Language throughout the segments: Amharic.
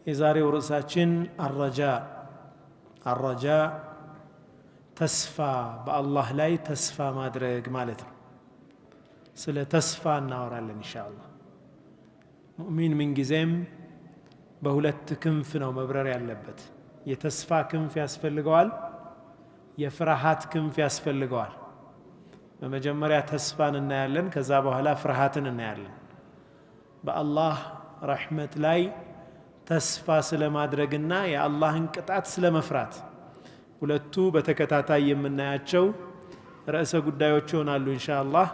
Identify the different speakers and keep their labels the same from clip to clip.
Speaker 1: የዛሬው ርዕሳችን አረጃ ተስፋ በአላህ ላይ ተስፋ ማድረግ ማለት ነው። ስለ ተስፋ እናወራለን ኢንሻአላህ። ሙእሚን ምን ጊዜም በሁለት ክንፍ ነው መብረር ያለበት። የተስፋ ክንፍ ያስፈልገዋል፣ የፍርሃት ክንፍ ያስፈልገዋል። በመጀመሪያ ተስፋን እናያለን፣ ከዛ በኋላ ፍርሃትን እናያለን። በአላህ ረሕመት ላይ ተስፋ ስለማድረግና የአላህን ቅጣት ስለመፍራት ሁለቱ በተከታታይ የምናያቸው ርዕሰ ጉዳዮች ይሆናሉ ኢንሻአላህ።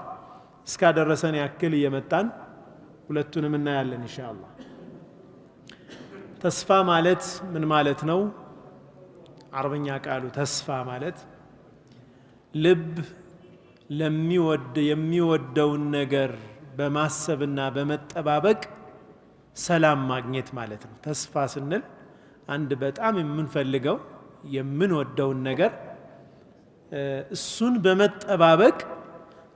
Speaker 1: እስካደረሰን ያክል እየመጣን ሁለቱንም እናያለን ኢንሻአላህ። ተስፋ ማለት ምን ማለት ነው? አረብኛ ቃሉ ተስፋ ማለት ልብ የሚወደውን ነገር በማሰብና በመጠባበቅ ሰላም ማግኘት ማለት ነው። ተስፋ ስንል አንድ በጣም የምንፈልገው የምንወደውን ነገር እሱን በመጠባበቅ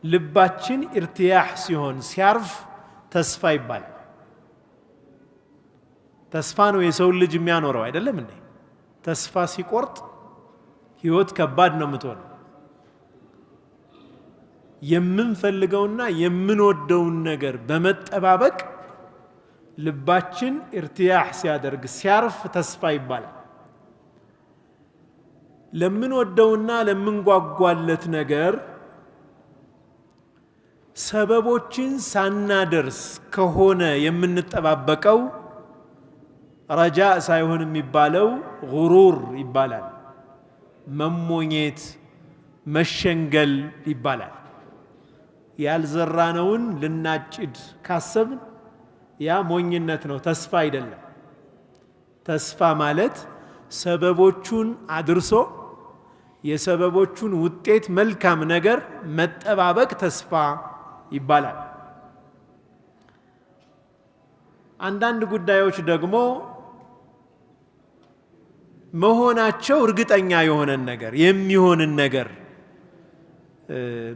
Speaker 1: ልባችን ኢርቲያህ ሲሆን ሲያርፍ ተስፋ ይባላል። ተስፋ ነው የሰው ልጅ የሚያኖረው አይደለም እንዴ? ተስፋ ሲቆርጥ ህይወት ከባድ ነው የምትሆነው። የምንፈልገውና የምንወደውን ነገር በመጠባበቅ ልባችን ኢርቲያህ ሲያደርግ ሲያርፍ ተስፋ ይባላል። ለምንወደውና ለምንጓጓለት ነገር ሰበቦችን ሳናደርስ ከሆነ የምንጠባበቀው ረጃ ሳይሆን የሚባለው ጉሩር ይባላል። መሞኘት፣ መሸንገል ይባላል። ያልዘራነውን ልናጭድ ካሰብን ያ ሞኝነት ነው፣ ተስፋ አይደለም። ተስፋ ማለት ሰበቦቹን አድርሶ የሰበቦቹን ውጤት መልካም ነገር መጠባበቅ ተስፋ ይባላል። አንዳንድ ጉዳዮች ደግሞ መሆናቸው እርግጠኛ የሆነን ነገር የሚሆንን ነገር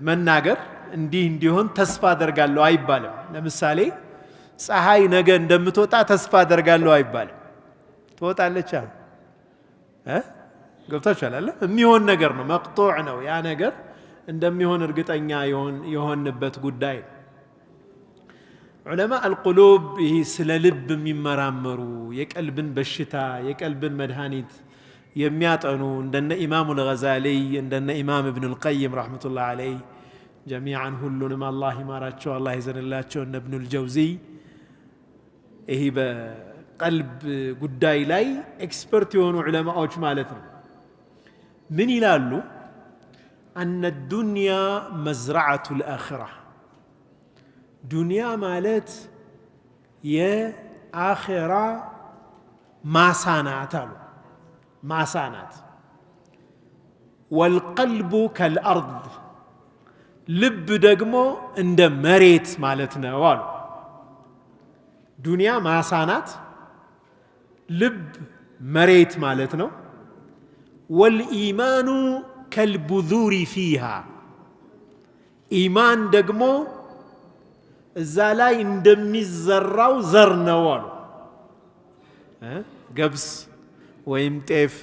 Speaker 1: መናገር እንዲህ እንዲሆን ተስፋ አደርጋለሁ አይባልም። ለምሳሌ ፀሐይ ነገ እንደምትወጣ ተስፋ አደርጋለሁ አይባልም። ትወጣለች ገብታችኋል አይደል? የሚሆን ነገር ነው፣ መቅጡዕ ነው። ያ ነገር እንደሚሆን እርግጠኛ የሆንበት ጉዳይ ነው። ዑለማ አልቁሉብ ይህ ስለ ልብ የሚመራመሩ የቀልብን በሽታ የቀልብን መድኃኒት የሚያጠኑ እንደነ ኢማሙ አልገዛሊ እንደነ ኢማም ኢብኑ አልቀይም ረሕመቱላህ ዐለይህ ጀሚዓን ሁሉንም አላህ ይማራቸው አላህ ይዘንላቸው፣ እነ ኢብኑ አልጀውዚ ይህ በቀልብ ጉዳይ ላይ ኤክስፐርት የሆኑ ዑለማዎች ማለት ነው። ምን ይላሉ? አነ ዱንያ መዝረዐቱ ልአኽራ፣ ዱንያ ማለት የአኽራ ማሳ ናት አሉ። ማሳ ናት። ወልቀልቡ ከልአርድ፣ ልብ ደግሞ እንደ መሬት ማለት ነው አሉ። ዱንያ ማሳ ናት፣ ልብ መሬት ማለት ነው። ወልኢማኑ ከልቡዙሪ ፊሃ፣ ኢማን ደግሞ እዛ ላይ እንደሚዘራው ዘር ነው አሉ። ገብስ ወይም ጤፍ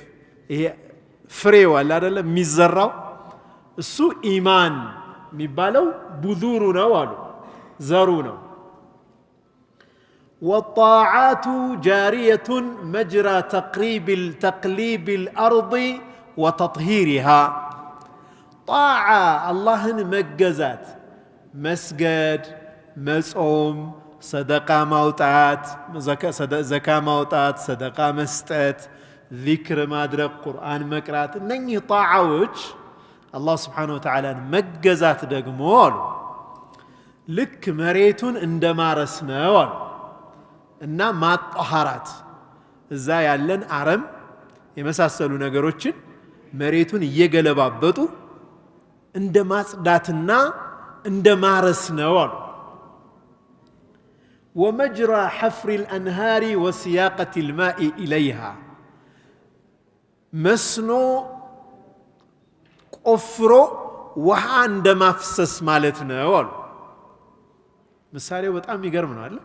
Speaker 1: ይሄ ፍሬው አለ አይደለም የሚዘራው፣ እሱ ኢማን የሚባለው ቡዙሩ ነው አሉ፣ ዘሩ ነው። ወጣዓቱ ጃሪየቱን መጅራ ተቅሊብ ልአርض ወተጥሂሪሃ፣ ጣዓ አላህን መገዛት፣ መስገድ፣ መጾም፣ ሰደቃ ማውጣት፣ ዘካ ማውጣት፣ ሰደቃ መስጠት፣ ዚክር ማድረግ፣ ቁርአን መቅራት፣ እነኚህ ጣዓዎች አላህ ስብሓነሁ ወተዓላን መገዛት ደግሞ አሉ ልክ መሬቱን እንደ ማረስ ነው አሉ። እና ማጣሃራት እዛ ያለን አረም የመሳሰሉ ነገሮችን መሬቱን እየገለባበጡ እንደ ማጽዳትና እንደ ማረስ ነው አሉ። ወመጅራ ሐፍሪ ልአንሃሪ ወሲያቀት ልማኢ ኢለይሃ፣ መስኖ ቆፍሮ ውሃ እንደ ማፍሰስ ማለት ነው አሉ። ምሳሌው በጣም ይገርም ነው አለ።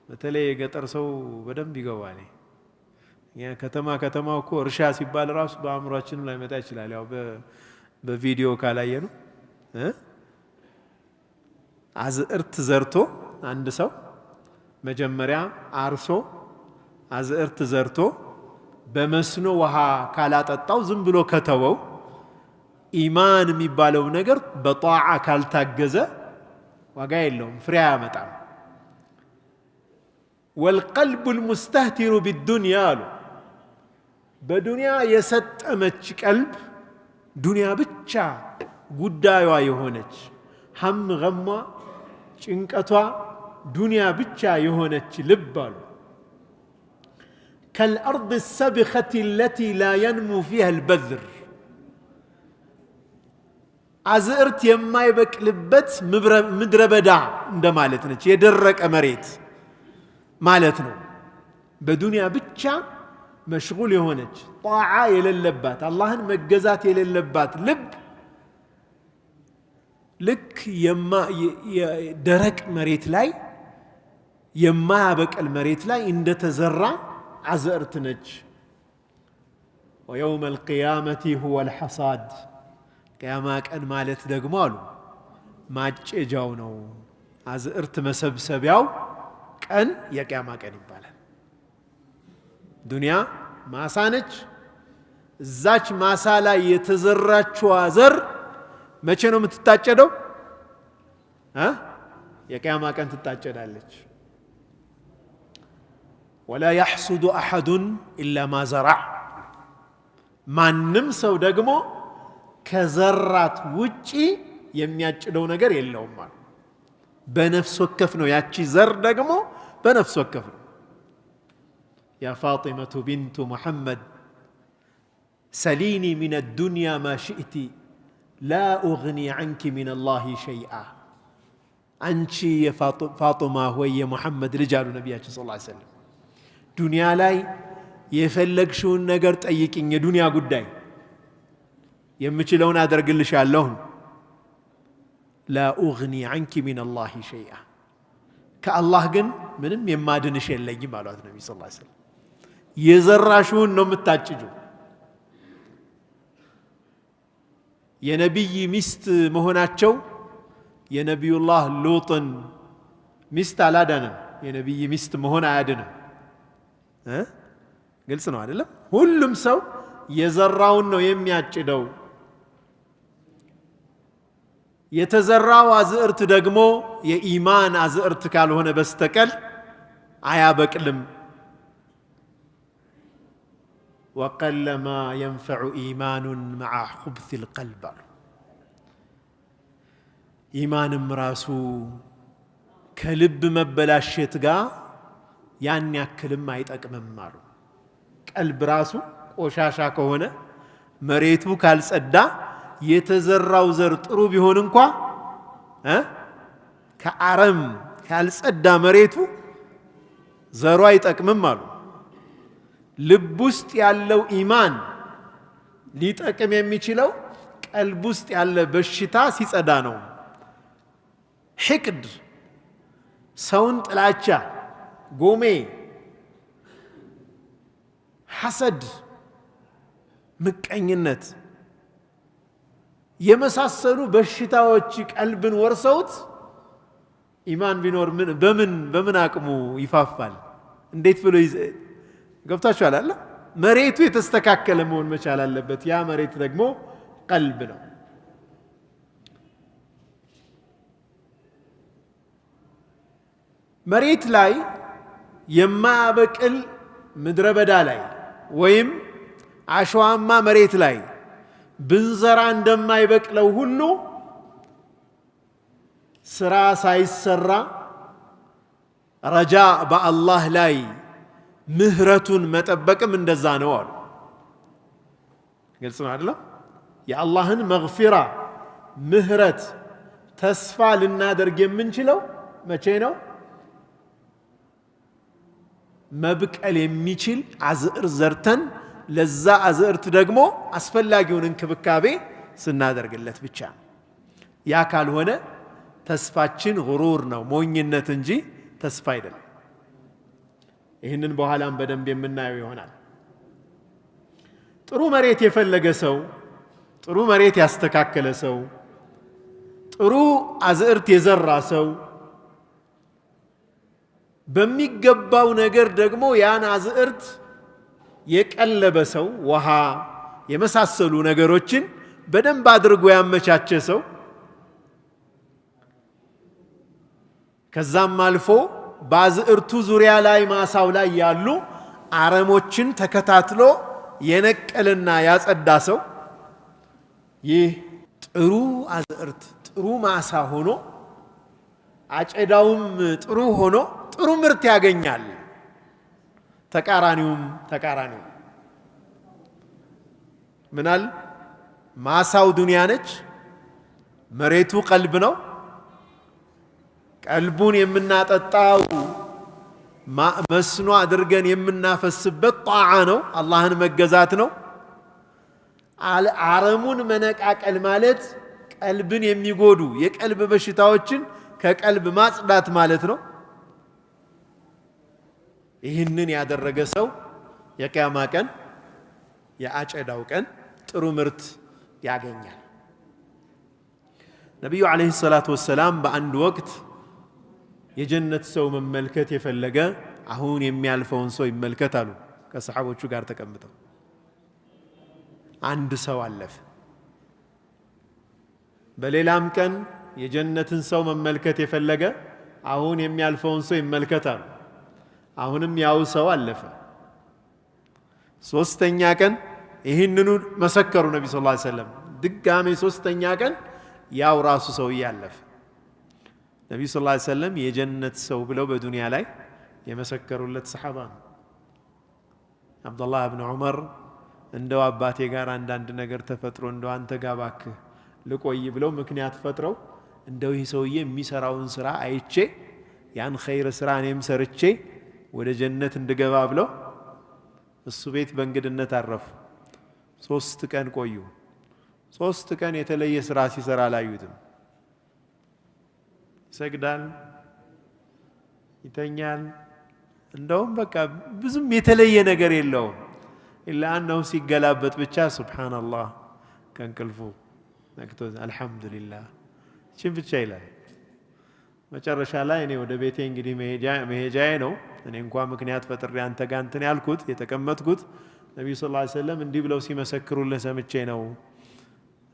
Speaker 1: በተለይ የገጠር ሰው በደንብ ይገባል። ከተማው እኮ እርሻ ሲባል ራሱ በአእምሯችንም ላይ መጣ ይችላል። ያው በቪዲዮ ካላየ ነው አዝዕርት ዘርቶ አንድ ሰው መጀመሪያ አርሶ አዝዕርት ዘርቶ በመስኖ ውሃ ካላጠጣው ዝም ብሎ ከተወው ኢማን የሚባለው ነገር በጧዓ ካልታገዘ ዋጋ የለውም፣ ፍሬ አያመጣም። ወልቀልቡ ልሙስተህቲሩ ቢዱንያ አሉ። በዱንያ የሰጠመች ቀልብ ዱንያ ብቻ ጉዳዩዋ የሆነች ሀም ገሟ ጭንቀቷ ዱንያ ብቻ የሆነች ልብ አሉ ከልአርድ ሰብኸት ለቲ ላ የንሙ ፊሃ ልበዝር አዝዕርት የማይበቅልበት ምድረ በዳ እንደማለት ነች። የደረቀ መሬት ማለት ነው። በዱንያ ብቻ መሽጉል የሆነች ጣዓ የሌለባት አላህን መገዛት የሌለባት ልብ ልክ ደረቅ መሬት ላይ የማያበቅል መሬት ላይ እንደተዘራ አዝዕርት ነች። ወየውመ ልቅያመቲ ሁወ ልሐሳድ ቅያማ ቀን ማለት ደግሞ አሉ ማጨጃው ነው። አዝዕርት መሰብሰቢያው ቀን የቅያማ ቀን ይባላል። ዱንያ ማሳ ነች። እዛች ማሳ ላይ የተዘራችዋ ዘር መቼ ነው የምትታጨደው? የቅያማ ቀን ትታጨዳለች። ወላ የሕሱዱ አሐዱን ኢላ ማ ዘራዕ ማንም ሰው ደግሞ ከዘራት ውጪ የሚያጭደው ነገር የለውም አሉ። በነፍስ ወከፍ ነው። ያቺ ዘር ደግሞ በነፍስ ወከፍ ነው። ያ ፋጢመቱ ቢንቱ ሙሐመድ ሰሊኒ ሚነ ዱንያ ማ ሽእቲ ላ ኡግኒ ዐንኪ ሚነ ላሂ ሸይአ። አንቺ የፋጡማ ሆይ የሙሐመድ ልጅ አሉ ነቢያችን ሰለላሁ ዐለይሂ ወሰለም ዱንያ ላይ የፈለግሽውን ነገር ጠይቅኝ፣ የዱንያ ጉዳይ የምችለውን አደርግልሻለሁ። ላ ኡግኒ ዐንኪ ሚነ ላሂ ሸይአ ከአላህ ግን ምንም የማድንሽ የለኝም አሏት ነቢ ሰለላሁ ዐለይሂ ወሰለም። የዘራሽውን ነው የምታጭጁ። የነቢይ ሚስት መሆናቸው የነቢዩላህ ሉጥን ሚስት አላዳንም። የነቢይ ሚስት መሆን አያድንም። ግልጽ ነው አይደለም? ሁሉም ሰው የዘራውን ነው የሚያጭደው። የተዘራው አዝዕርት ደግሞ የኢማን አዝዕርት ካልሆነ በስተቀር አያበቅልም። ወቀለማ የንፈዑ ኢማኑን መዓ ኹብት ልቀልብ አሉ። ኢማንም ራሱ ከልብ መበላሸት ጋር ያን ያክልም አይጠቅምም አሉ። ቀልብ ራሱ ቆሻሻ ከሆነ መሬቱ ካልጸዳ የተዘራው ዘር ጥሩ ቢሆን እንኳ ከአረም ካልጸዳ መሬቱ ዘሩ አይጠቅምም አሉ። ልብ ውስጥ ያለው ኢማን ሊጠቅም የሚችለው ቀልብ ውስጥ ያለ በሽታ ሲጸዳ ነው። ሕቅድ፣ ሰውን ጥላቻ፣ ጎሜ፣ ሐሰድ፣ ምቀኝነት የመሳሰሉ በሽታዎች ቀልብን ወርሰውት ኢማን ቢኖር በምን አቅሙ ይፋፋል? እንዴት ብሎ ገብታችኋል አለ። መሬቱ የተስተካከለ መሆን መቻል አለበት። ያ መሬት ደግሞ ቀልብ ነው። መሬት ላይ የማያበቅል ምድረ በዳ ላይ ወይም አሸዋማ መሬት ላይ ብንዘራ እንደማይበቅለው ሁሉ ስራ ሳይሰራ ረጃ በአላህ ላይ ምህረቱን መጠበቅም እንደዛ ነው አሉ። ግልጽ ነው አይደለም? የአላህን መግፊራ ምህረት ተስፋ ልናደርግ የምንችለው መቼ ነው? መብቀል የሚችል አዝዕር ዘርተን ለዛ አዝዕርት ደግሞ አስፈላጊውን እንክብካቤ ስናደርግለት ብቻ። ያ ካልሆነ ተስፋችን ጉሩር ነው፣ ሞኝነት እንጂ ተስፋ አይደለም። ይህንን በኋላም በደንብ የምናየው ይሆናል። ጥሩ መሬት የፈለገ ሰው፣ ጥሩ መሬት ያስተካከለ ሰው፣ ጥሩ አዝዕርት የዘራ ሰው በሚገባው ነገር ደግሞ ያን አዝዕርት የቀለበ ሰው፣ ውሃ የመሳሰሉ ነገሮችን በደንብ አድርጎ ያመቻቸ ሰው፣ ከዛም አልፎ በአዝዕርቱ ዙሪያ ላይ ማሳው ላይ ያሉ አረሞችን ተከታትሎ የነቀልና ያጸዳ ሰው ይህ ጥሩ አዝዕርት ጥሩ ማሳ ሆኖ አጨዳውም ጥሩ ሆኖ ጥሩ ምርት ያገኛል። ተቃራኒው ምናል ማሳው ዱንያ ነች፣ መሬቱ ቀልብ ነው። ቀልቡን የምናጠጣው መስኖ አድርገን የምናፈስበት ጣዓ ነው፣ አላህን መገዛት ነው። አረሙን መነቃቀል ማለት ቀልብን የሚጎዱ የቀልብ በሽታዎችን ከቀልብ ማጽዳት ማለት ነው። ይህንን ያደረገ ሰው የቂያማ ቀን የአጨዳው ቀን ጥሩ ምርት ያገኛል። ነቢዩ ዓለይሂ ሰላቱ ወሰላም በአንድ ወቅት የጀነት ሰው መመልከት የፈለገ አሁን የሚያልፈውን ሰው ይመልከት አሉ። ከሰሓቦቹ ጋር ተቀምጠው አንድ ሰው አለፈ። በሌላም ቀን የጀነትን ሰው መመልከት የፈለገ አሁን የሚያልፈውን ሰው ይመልከት አሉ። አሁንም ያው ሰው አለፈ። ሶስተኛ ቀን ይህንኑ መሰከሩ ነቢ ሰለላሁ ዐለይሂ ወሰለም። ድጋሜ ሶስተኛ ቀን ያው ራሱ ሰው ያለፈ። ነቢዩ ሰለላሁ ዐለይሂ ወሰለም የጀነት ሰው ብለው በዱንያ ላይ የመሰከሩለት ሰሓባ ነው። አብዱላህ ብን ዑመር እንደው አባቴ ጋር አንዳንድ ነገር ተፈጥሮ እንደው አንተ ጋር እባክህ ልቆይ ብለው ምክንያት ፈጥረው እንደው ይህ ሰውዬ የሚሰራውን ስራ አይቼ ያን ኸይር ስራ እኔም ሰርቼ ወደ ጀነት እንድገባ ብለው እሱ ቤት በእንግድነት አረፉ። 3 ቀን ቆዩ። 3 ቀን የተለየ ስራ ሲሰራ አላዩትም። ይሰግዳል፣ ይተኛል፣ እንደውም በቃ ብዙም የተለየ ነገር የለውም። ኢላ አነሁ ሲገላበጥ ብቻ ሱብሓነላህ ከእንቅልፉ ነቅቶ አልሐምዱሊላህ ችን ብቻ ይላል። መጨረሻ ላይ እኔ ወደ ቤቴ እንግዲህ መሄጃዬ ነው፣ እኔ እንኳን ምክንያት ፈጥሬ አንተ ጋር እንትን ያልኩት የተቀመጥኩት ነቢዩ ሰለላሁ ዐለይሂ ወሰለም እንዲህ ብለው ሲመሰክሩልህ ሰምቼ ነው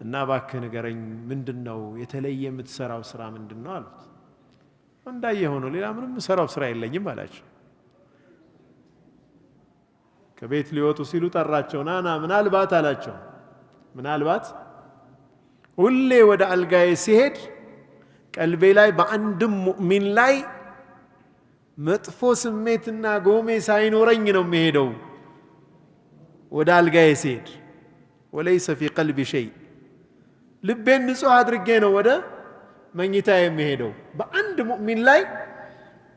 Speaker 1: እና እባክህ ንገረኝ፣ ምንድን ነው የተለየ የምትሰራው ስራ ምንድን ነው አሉት። እንዳየ ሆኖ ሌላ ምንም የምሰራው ስራ የለኝም አላቸው። ከቤት ሊወጡ ሲሉ ጠራቸው። ናና ምናልባት አላቸው፣ ምናልባት ሁሌ ወደ አልጋዬ ሲሄድ ቀልቤ ላይ በአንድም ሙእሚን ላይ መጥፎ ስሜትና ጎሜ ሳይኖረኝ ነው የሚሄደው። ወደ አልጋዬ ሲሄድ ወለይሰ ፊ ቀልቢ ሸይ፣ ልቤን ንጹህ አድርጌ ነው ወደ መኝታ የሚሄደው። በአንድ ሙእሚን ላይ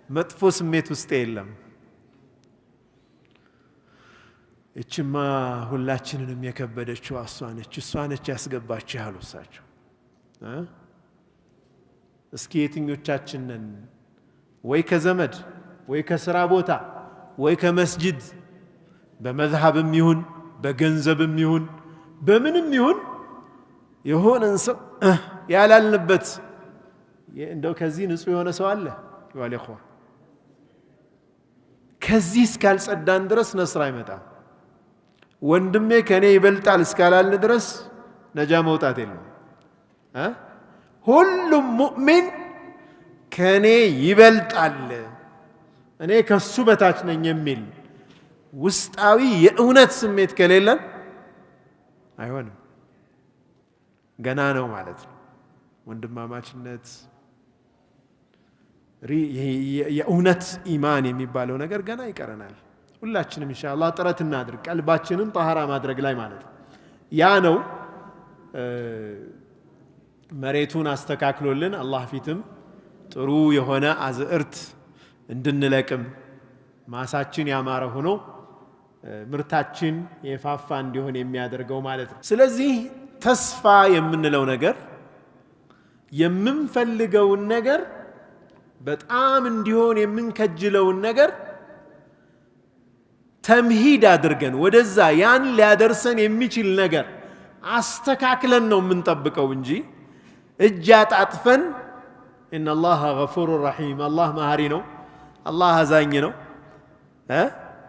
Speaker 1: መጥፎ ስሜት ውስጥ የለም። እችማ ሁላችንንም የከበደችው እሷ ነች ያስገባችሁ ያሉ እሳቸው። እስኪ የትኞቻችንን ወይ ከዘመድ ወይ ከስራ ቦታ ወይ ከመስጅድ በመዝሃብም ይሁን በገንዘብም ይሁን በምንም ይሁን የሆነን ሰው ያላልንበት እንደው ከዚህ ንጹህ የሆነ ሰው አለ ይዋለኹ። ከዚህ እስካልጸዳን ድረስ ነስር አይመጣም። ወንድሜ ከኔ ይበልጣል እስካላልን ድረስ ነጃ መውጣት የለም። ሁሉም ሙእሚን ከኔ ይበልጣል፣ እኔ ከሱ በታች ነኝ የሚል ውስጣዊ የእውነት ስሜት ከሌለን አይሆንም። ገና ነው ማለት ነው። ወንድማማችነት የእውነት ኢማን የሚባለው ነገር ገና ይቀረናል። ሁላችንም ኢንሻአላህ ጥረት እናድርግ፣ ቀልባችንን ጠሃራ ማድረግ ላይ ማለት ነው። ያ ነው መሬቱን አስተካክሎልን አላህ ፊትም ጥሩ የሆነ አዝዕርት እንድንለቅም ማሳችን ያማረ ሆኖ ምርታችን የፋፋ እንዲሆን የሚያደርገው ማለት ነው። ስለዚህ ተስፋ የምንለው ነገር የምንፈልገውን ነገር በጣም እንዲሆን የምንከጅለውን ነገር ተምሂድ አድርገን ወደዛ ያን ሊያደርሰን የሚችል ነገር አስተካክለን ነው የምንጠብቀው እንጂ እጅ አጣጥፈን ኢነላህ ገፉር ረሒም አላህ መሐሪ ነው አላህ አዛኝ ነው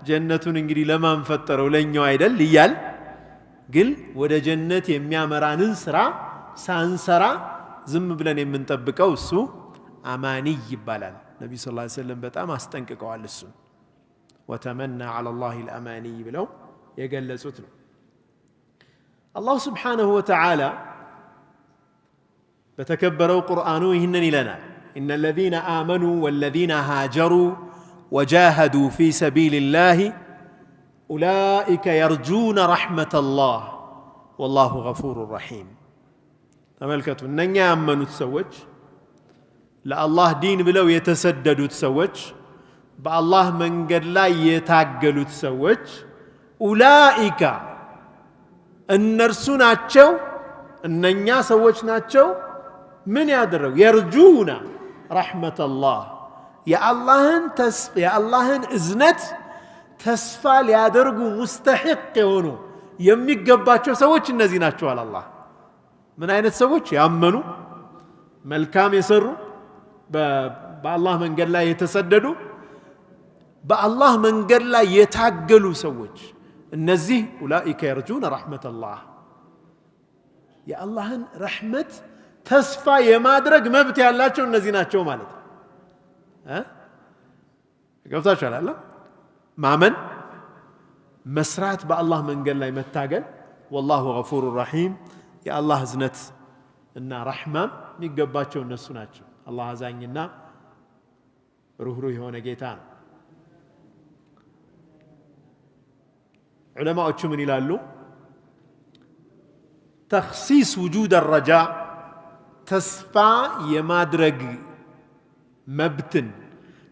Speaker 1: ጀነቱን እንግዲህ ለማን ፈጠረው ለኛው አይደል ይያል ግን ወደ ጀነት የሚያመራንን ስራ ሳንሰራ ዝም ብለን የምንጠብቀው እሱ አማኒ ይባላል ነብዩ ሰለላሁ ዐለይሂ ወሰለም በጣም አስጠንቅቀዋል እሱ ወተመና ዐላ አላህ አልአማኒ ብለው የገለጹት ነው አላህ Subhanahu Wa Ta'ala በተከበረው ቁርአኑ ይህንን ይለናል إن الذين آمنوا والذين هاجروا وجاهدوا في سبيل الله أولئك يرجون رحمة الله والله غفور رحيم ተመልከቱ እነኛ ያመኑት ሰዎች ለአላህ ዲን ብለው የተሰደዱት ሰዎች በአላህ መንገድ ላይ የታገሉት ሰዎች ኡላኢካ እነርሱ ናቸው እነኛ ሰዎች ናቸው ምን ያደረጉ የርጁና ረሕመተላህ የአላህን እዝነት ተስፋ ሊያደርጉ ሙስተሒቅ የሆኑ የሚገባቸው ሰዎች እነዚህ ናቸው አለ አላህ ምን አይነት ሰዎች ያመኑ መልካም የሰሩ በአላህ መንገድ ላይ የተሰደዱ በአላህ መንገድ ላይ የታገሉ ሰዎች እነዚህ ኡላኢከ የርጁነ ረሕመተላህ የአላህን ረሕመት ተስፋ የማድረግ መብት ያላቸው እነዚህ ናቸው ማለት ነው ገብታችኋል አይደል ማመን መስራት በአላህ መንገድ ላይ መታገል ወላሁ ገፉር ረሒም የአላህ እዝነት እና ረሕማም የሚገባቸው እነሱ ናቸው አላህ አዛኝና ሩህሩህ የሆነ ጌታ ነው ዑለማዎቹ ምን ይላሉ ተኽሲስ ውጁድ الرجاء ተስፋ የማድረግ መብትን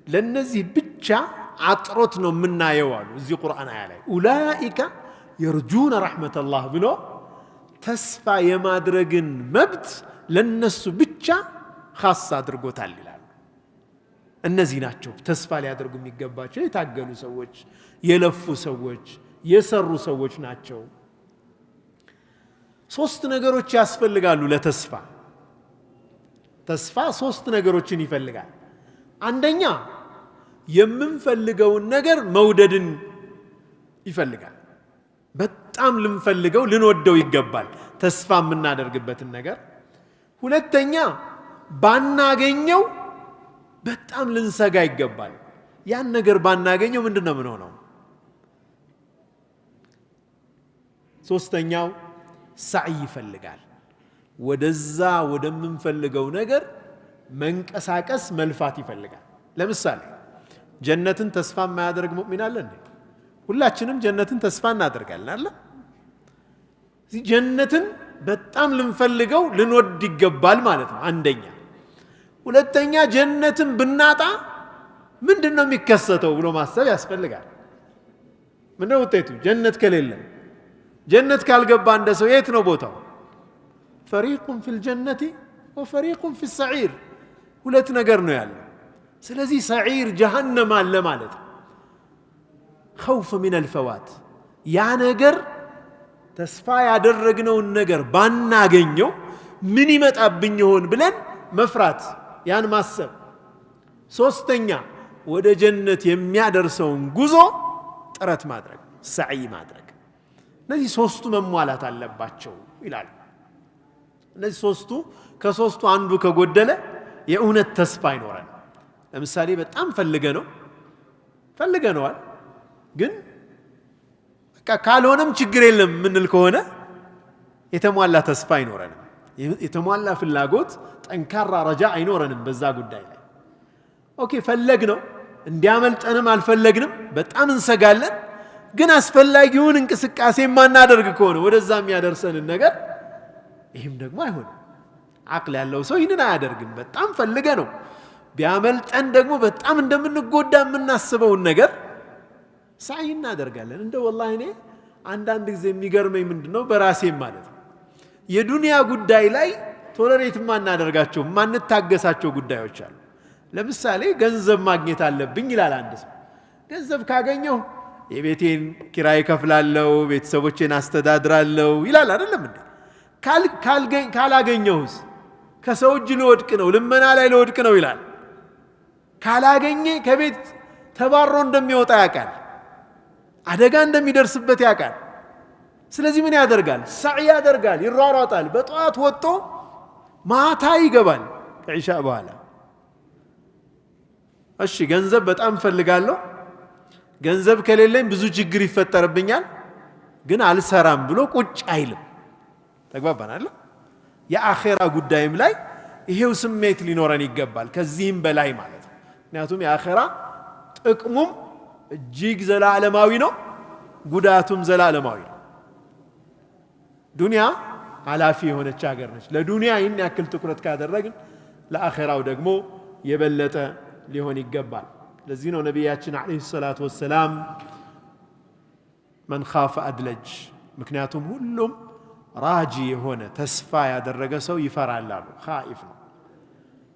Speaker 1: ለነዚህ ብቻ አጥሮት ነው የምናየው አሉ እዚህ ቁርአን አያ ላይ ኡላኢከ የርጁነ ረሕመተላህ ብሎ ተስፋ የማድረግን መብት ለነሱ ብቻ ኻስ አድርጎታል ይላሉ እነዚህ ናቸው ተስፋ ሊያደርጉ የሚገባቸው የታገሉ ሰዎች የለፉ ሰዎች የሰሩ ሰዎች ናቸው ሶስት ነገሮች ያስፈልጋሉ ለተስፋ ተስፋ ሶስት ነገሮችን ይፈልጋል አንደኛ የምንፈልገውን ነገር መውደድን ይፈልጋል በጣም ልንፈልገው ልንወደው ይገባል ተስፋ የምናደርግበትን ነገር ሁለተኛ ባናገኘው በጣም ልንሰጋ ይገባል ያን ነገር ባናገኘው ምንድነው ምን ሆነው ሶስተኛው ሳይ ይፈልጋል ወደዛ ወደምንፈልገው ነገር መንቀሳቀስ መልፋት ይፈልጋል ለምሳሌ ጀነትን ተስፋ የማያደርግ ሙእሚን አለ እንዴ ሁላችንም ጀነትን ተስፋ እናደርጋለን አይደል እዚህ ጀነትን በጣም ልንፈልገው ልንወድ ይገባል ማለት ነው አንደኛ ሁለተኛ ጀነትን ብናጣ ምንድነው የሚከሰተው ብሎ ማሰብ ያስፈልጋል ምንድነው ውጤቱ ጀነት ከሌለ ጀነት ካልገባ እንደ ሰው የት ነው ቦታው ፈሪቁን ፊል ጀነቲ ወፈሪቁን ፊል ሰዒር ሁለት ነገር ነው ያለው ስለዚህ ሰዒር ጀሃነም አለ ማለት ነው خوف من الفوات ያ ነገር ተስፋ ያደረግነውን ነገር ባናገኘው ምን ይመጣብኝ ይሆን ብለን መፍራት ያን ማሰብ ሶስተኛ ወደ ጀነት የሚያደርሰውን ጉዞ ጥረት ማድረግ ሰዒ ማድረግ እነዚህ ሶስቱ መሟላት አለባቸው ይላል እነዚህ ሶስቱ ከሶስቱ አንዱ ከጎደለ የእውነት ተስፋ አይኖርም ለምሳሌ በጣም ፈልገነዋል ግን በቃ ካልሆነም ችግር የለም ምንል ከሆነ የተሟላ ተስፋ አይኖርንም የተሟላ ፍላጎት ጠንካራ ረጃ አይኖርንም በዛ ጉዳይ ላይ ኦኬ ፈለግነው እንዲያመልጠንም አልፈለግንም በጣም እንሰጋለን ግን አስፈላጊውን እንቅስቃሴ ማናደርግ ከሆነ ወደዛ የሚያደርሰንን ነገር ይህም ደግሞ አይሆንም አቅል ያለው ሰው ይህንን አያደርግም በጣም ፈልገነው ቢያመልጠን ደግሞ በጣም እንደምንጎዳ የምናስበውን ነገር ሳይ እናደርጋለን እንደ ወላሂ እኔ አንዳንድ ጊዜ የሚገርመኝ ምንድነው በራሴም ማለት ነው የዱንያ ጉዳይ ላይ ቶለሬት ማናደርጋቸው ማንታገሳቸው ጉዳዮች አሉ ለምሳሌ ገንዘብ ማግኘት አለብኝ ይላል አንድ ሰው ገንዘብ ካገኘው የቤቴን ኪራይ ከፍላለሁ ቤተሰቦቼን አስተዳድራለሁ ይላል አይደለም እንዴ ካላገኘውስ ከሰው እጅ ልወድቅ ነው ልመና ላይ ልወድቅ ነው ይላል ካላገኘ ከቤት ተባሮ እንደሚወጣ ያውቃል አደጋ እንደሚደርስበት ያውቃል ስለዚህ ምን ያደርጋል ሰዒ ያደርጋል ይሯሯጣል በጧት ወጥቶ ማታ ይገባል ከኢሻ በኋላ እሺ ገንዘብ በጣም ፈልጋለሁ ገንዘብ ከሌለኝ ብዙ ችግር ይፈጠርብኛል ግን አልሰራም ብሎ ቁጭ አይልም ተግባባናል የአኺራ ጉዳይም ላይ ይሄው ስሜት ሊኖረን ይገባል ከዚህም በላይ ማለት ነው ምክንያቱም የአኺራ ጥቅሙም እጅግ ዘላለማዊ ነው ጉዳቱም ዘላለማዊ ነው ዱንያ ኃላፊ የሆነች ሀገር ነች ለዱንያ ይህን ያክል ትኩረት ካደረግን ለአኺራው ደግሞ የበለጠ ሊሆን ይገባል ለዚህ ነው ነቢያችን አለይሂ ሰላቱ ወሰላም መን ኻፈ አድለጅ ምክንያቱም ሁሉም ራጂ የሆነ ተስፋ ያደረገ ሰው ይፈራል አሉ ኻኢፍ ነው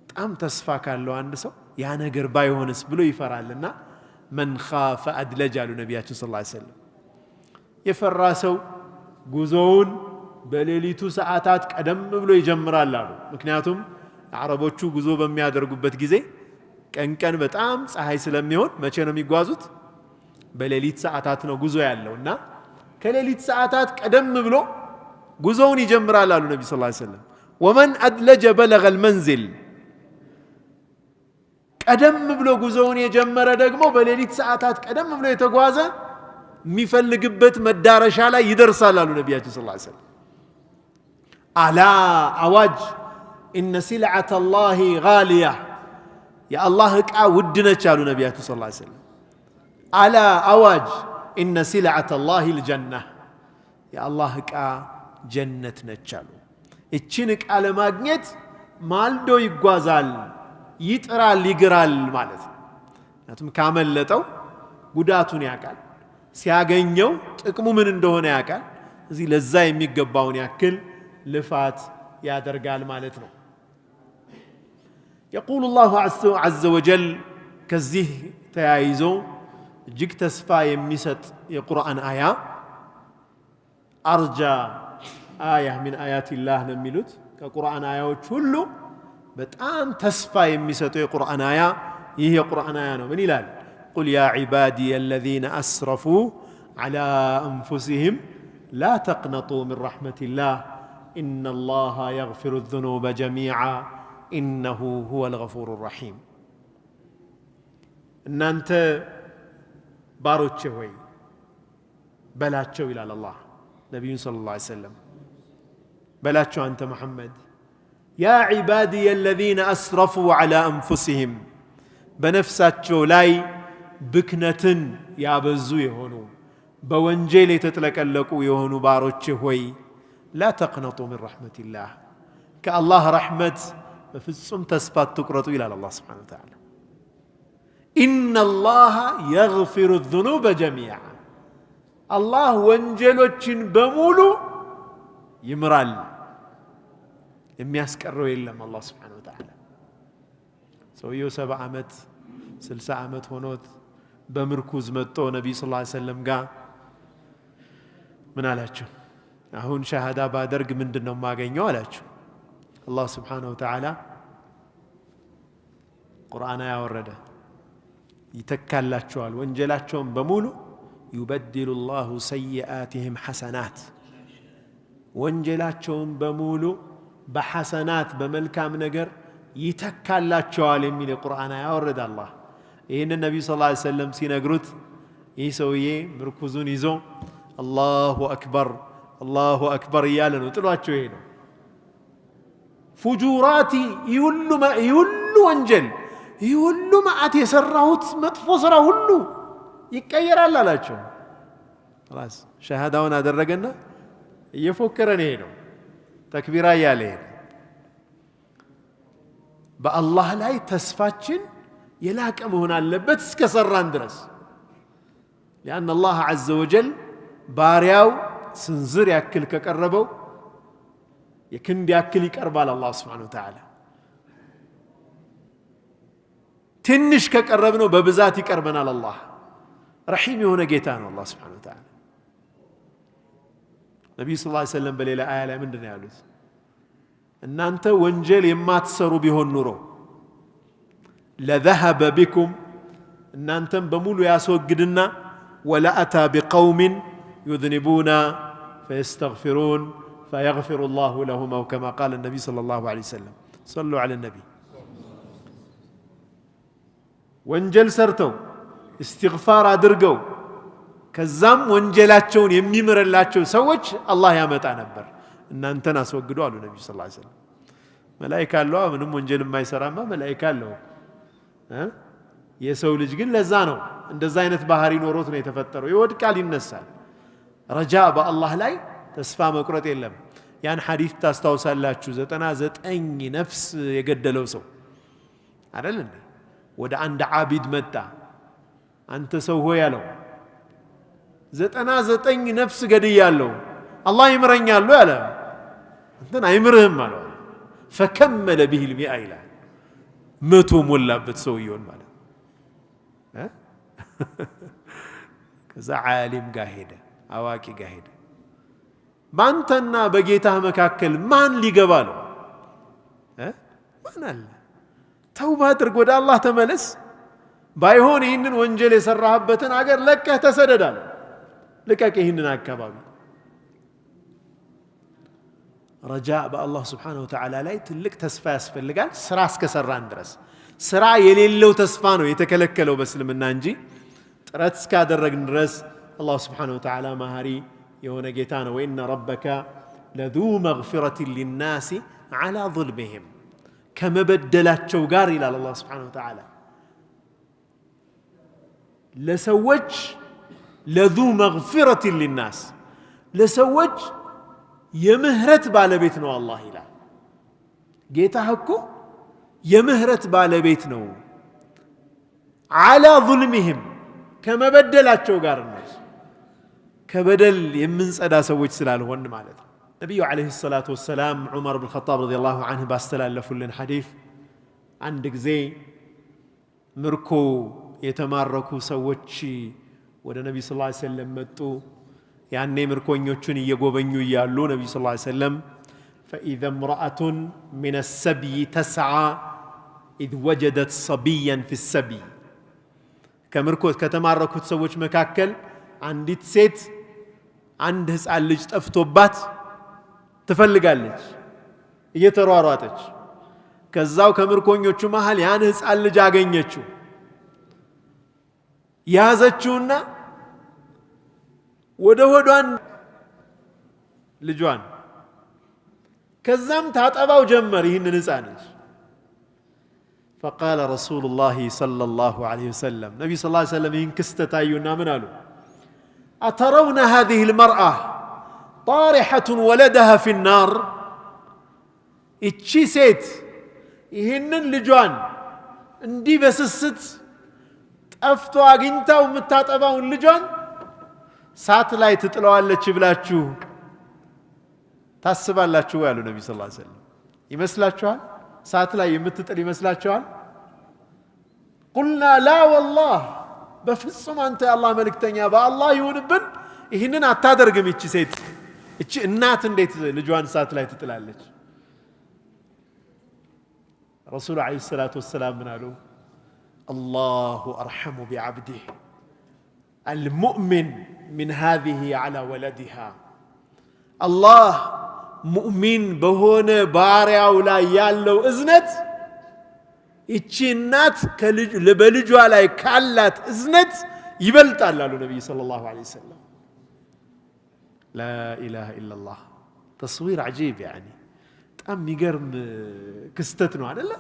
Speaker 1: በጣም ተስፋ ካለው አንድ ሰው ያ ነገር ባይሆንስ ብሎ ይፈራልና መን ኻፈ አድለጅ አሉ ነቢያችን ሰለላሁ ዐለይሂ ወሰለም የፈራ ሰው ጉዞውን በሌሊቱ ሰዓታት ቀደም ብሎ ይጀምራል አሉ ምክንያቱም አረቦቹ ጉዞ በሚያደርጉበት ጊዜ ቀን በጣም ፀሐይ ስለሚሆን መቼ ነው የሚጓዙት በሌሊት ሰዓታት ነው ጉዞ ያለውና ከሌሊት ሰዓታት ቀደም ብሎ ጉዞውን ይጀምራል አሉ ነብዩ ሰለላሁ ዐለይሂ ወሰለም ወመን አድለጀ በለገ المنزل ቀደም ብሎ ጉዞውን የጀመረ ደግሞ በሌሊት ሰዓታት ቀደም ብሎ የተጓዘ የሚፈልግበት መዳረሻ ላይ ይደርሳል አሉ ነብያችን ሰለላሁ ዐለይሂ ወሰለም አላ አዋጅ ኢነ ሲልዓተ الله غاليه يا الله ዕቃ ውድ ነች አሉ ነብያችን ሰለላሁ ዐለይሂ ወሰለም አላ አዋጅ ኢነ ሲልዓተ الله الجنه يا الله ዕቃ ጀነት ነች አሉ እቺን ዕቃ ለማግኘት ማልዶ ይጓዛል ይጥራል ይግራል ማለት ነው ምክንያቱም ካመለጠው ጉዳቱን ያውቃል ሲያገኘው ጥቅሙ ምን እንደሆነ ያውቃል እዚህ ለዛ የሚገባውን ያክል ልፋት ያደርጋል ማለት ነው يقول الله عز وجل كزيه تيايزو እጅግ ተስፋ የሚሰጥ የቁርአን አያ አርጃ አያ من آيات الله ነው የሚሉት ከቁርአን አያዎች ሁሉ በጣም ተስፋ የሚሰጠው የቁርአን አያ ይህ የቁርአን አያ ነው ምን ይላል قل يا عبادي الذين أسرفوا على أنفسهم لا تقنطوا من رحمة الله إن الله يغفر الذنوب جميعا إنه هو الغفور الرحيم إن أنت باروتشي هوي بلاتشو إلى الله نبي صلى الله عليه وسلم بلاتشو أنت محمد يا عبادي الذين أسرفوا على أنفسهم بنفساتشو لاي بكنة يابزو يهونو بوانجيل تتلكلكو يهونو باروتشي هوي لا تقنطوا من رحمة الله كالله رحمة ففصم تسبات تقرطوا إلى الله سبحانه وتعالى إن الله يغفر الذنوب جميعا الله وانجلوچن بمولو يمرال የሚያስቀረው የለም الله سبحانه وتعالى ሰውየው 70 ዓመት 60 ዓመት ሆኖት በምርኩዝ መጥቶ ነብዩ ሰለላሁ ዐለይሂ ወሰለም ጋር ምን አላቸው አሁን ሸሃዳ ባደርግ ምንድነው ማገኘው አላቸው الله سبحانه وتعالى ቁርአን ያወረደ ይተካላቸዋል ወንጀላቸውን በሙሉ يبدل الله سيئاتهم حسنات ወንጀላቸውን በሙሉ በሐሰናት በመልካም ነገር ይተካላቸዋል የሚል ቁርአን ያወረደ አላህ ይሄን ነብዩ ሰለላሁ ዐለይሂ ወሰለም ሲነግሩት ይህ ሰውዬ ምርኩዙን ይዞ አላሁ አክበር እያለ ነው ጥሏቸው ይሄ ነው ፉጁራቲ ይሁሉ ወንጀል ይሁሉ ማአት የሰራሁት መጥፎ ስራ ሁሉ ይቀየራል አላቸው خلاص ሸሃዳውን አደረገና እየፎከረ ነው ሄደው ተክቢራ ያለ በአላህ ላይ ተስፋችን የላቀ መሆን አለበት እስከ ሰራን ድረስ لأن الله عز وجل ባሪያው ስንዝር ያክል ከቀረበው የክንድ ያክል ይቀርባል الله سبحانه وتعالى ትንሽ ከቀረብነው በብዛት ይቀርበናል الله ረሒም የሆነ ጌታ ነው አላህ ስብሓነሁ ወተዓላ። ነቢዩ ሰለላሁ ዐለይሂ ወሰለም በሌላ አያ ላይ ምንድን ነው ያሉት? እናንተ ወንጀል የማትሰሩ ቢሆን ኑሮ ለዘሀበ ቢኩም እናንተም በሙሉ ያስወግድና ወለአታ ቢቀውሚን ዩዝኒቡና ፈየስተግፊሩን ፈየግፊሩ ላሁ ለሁም አው ከማ ቃለ ነቢይ ሰለላሁ ዐለይሂ ወሰለም። ሰሉ ዐለ ነቢይ። ወንጀል ሰርተው እስትግፋር አድርገው ከዛም ወንጀላቸውን የሚምርላቸው ሰዎች አላህ ያመጣ ነበር። እናንተን አስወግዱ አሉ ነቢዩ ሰለላሁ ዐለይሂ ወሰለም። መላኢካ አለው ምንም ወንጀል የማይሰራማ መላኢካ አለው። የሰው ልጅ ግን ለዛ ነው እንደዛ አይነት ባህሪ ኖሮት ነው የተፈጠረው። ይወድቃል፣ ይነሳል። ረጃ በአላህ ላይ ተስፋ መቁረጥ የለም። ያን ሐዲስ ታስታውሳላችሁ። 99 ነፍስ የገደለው ሰው አይደል እንዴ? ወደ አንድ ዓቢድ መጣ። አንተ ሰው ሆይ አለው 99 ነፍስ ገድያለሁ አላህ ይምረኛል ያለ እንትን አይምርህም አለው። ፈከመለ ቢሂ ልሚአ ይላል። 100 ሞላበት ሰውየውን ማለት ከዛ ዓሊም ጋር ሄደ፣ አዋቂ ጋር ሄደ። በአንተና በጌታህ መካከል ማን ሊገባ ነው? ማን አለ? ተውባ አድርግ፣ ወደ አላህ ተመለስ። ባይሆን ይህንን ወንጀል የሰራህበትን አገር ለቀህ ተሰደዳል። ልቀቅ ይህንን አካባቢ። ረጃ በአላህ ስብሓነሁ ወተዓላ ላይ ትልቅ ተስፋ ያስፈልጋል። ስራ እስከሰራን ድረስ ስራ የሌለው ተስፋ ነው የተከለከለው በእስልምና እንጂ ጥረት እስካደረግን ድረስ አላህ ስብሓነሁ ወተዓላ መሃሪ የሆነ ጌታ ነው። ወኢነ ረበከ ለዙ መግፊረትን ሊናሲ ዐላ ዙልሚሂም ከመበደላቸው ጋር ይላል አላህ ስብሓነሁ ወተዓላ ለሰዎች ለዙ መግፊረትን ሊናስ ለሰዎች የምህረት ባለቤት ነው አላህ ይላል። ጌታህ እኮ የምህረት ባለቤት ነው። ዐላ ዙልሚሂም ከመበደላቸው ጋር ነው። ከበደል የምንጸዳ ሰዎች ስላልሆን ማለት ነው። ነቢዩ ዓለይሂ ሰላቱ ወሰላም ዑመር ብን ኸጣብ ረዲየላሁ ዐንሁ ባስተላለፉልን ሐዲስ አንድ ጊዜ ምርኮ የተማረኩ ሰዎች ወደ ነቢዩ ሰለላሁ ዐለይሂ ወሰለም መጡ። ያኔ ምርኮኞቹን እየጎበኙ እያሉ ነቢዩ ሰለላሁ ዐለይሂ ወሰለም ፈኢዘ እምረአቱን ሚነ ሰብይ ተስዓ ኢዝ ወጀደት ሰቢያን ፊ ሰብይ ከምርኮ ከተማረኩት ሰዎች መካከል አንዲት ሴት አንድ ሕፃን ልጅ ጠፍቶባት ትፈልጋለች እየተሯሯጠች። ከዛው ከምርኮኞቹ መሃል ያን ሕፃን ልጅ አገኘችው። ያዘችውና ወደ ሆዷን ልጇን ከዛም ታጠባው ጀመር ይህንን ሕፃን ልጅ። ፈቃለ ረሱሉላሂ ሰለላሁ ዐለይሂ ወሰለም ነቢዩ ሰለላሁ ዐለይሂ ወሰለም ይህን ክስተት አዩና ምን አሉ? አተረውነ ሃዚሂ ልመርአ ጣሪሐቱን ወለደሃ ፊ ናር እቺ ሴት ይህንን ልጇን እንዲህ በስስት ጠፍቶ አግኝታው የምታጠባውን ልጇን ሳት ላይ ትጥለዋለች ብላችሁ ታስባላችሁ ያሉ ነቢ ስ ላ ሰለም ይመስላችኋል? ሳት ላይ የምትጥል ይመስላችኋል? ቁልና ላ ወላህ በፍጹም አንተ የአላህ መልእክተኛ በአላህ ይሁንብን ይህንን አታደርግም። እቺ ሴት እቺ እናት እንዴት ልጇን ሳት ላይ ትጥላለች? ረሱሉ ዓለይሂ ሰላቱ ወሰላም ምን አሉ? አላሁ አርሐሙ ቢዓብዲህ አልሙእሚን ሚን ሃዚሂ ዐላ ወለዲሃ አላህ ሙእሚን በሆነ ባሪያው ላይ ያለው እዝነት ይቺ እናት በልጇ ላይ ካላት እዝነት ይበልጣል አሉ ነቢይ ሰለላሁ ዐለይሂ ወሰለም። ላ ኢላሃ ኢለላህ ተስዊር ዐጂብ ያኒ በጣም የሚገርም ክስተት ነው አይደለ?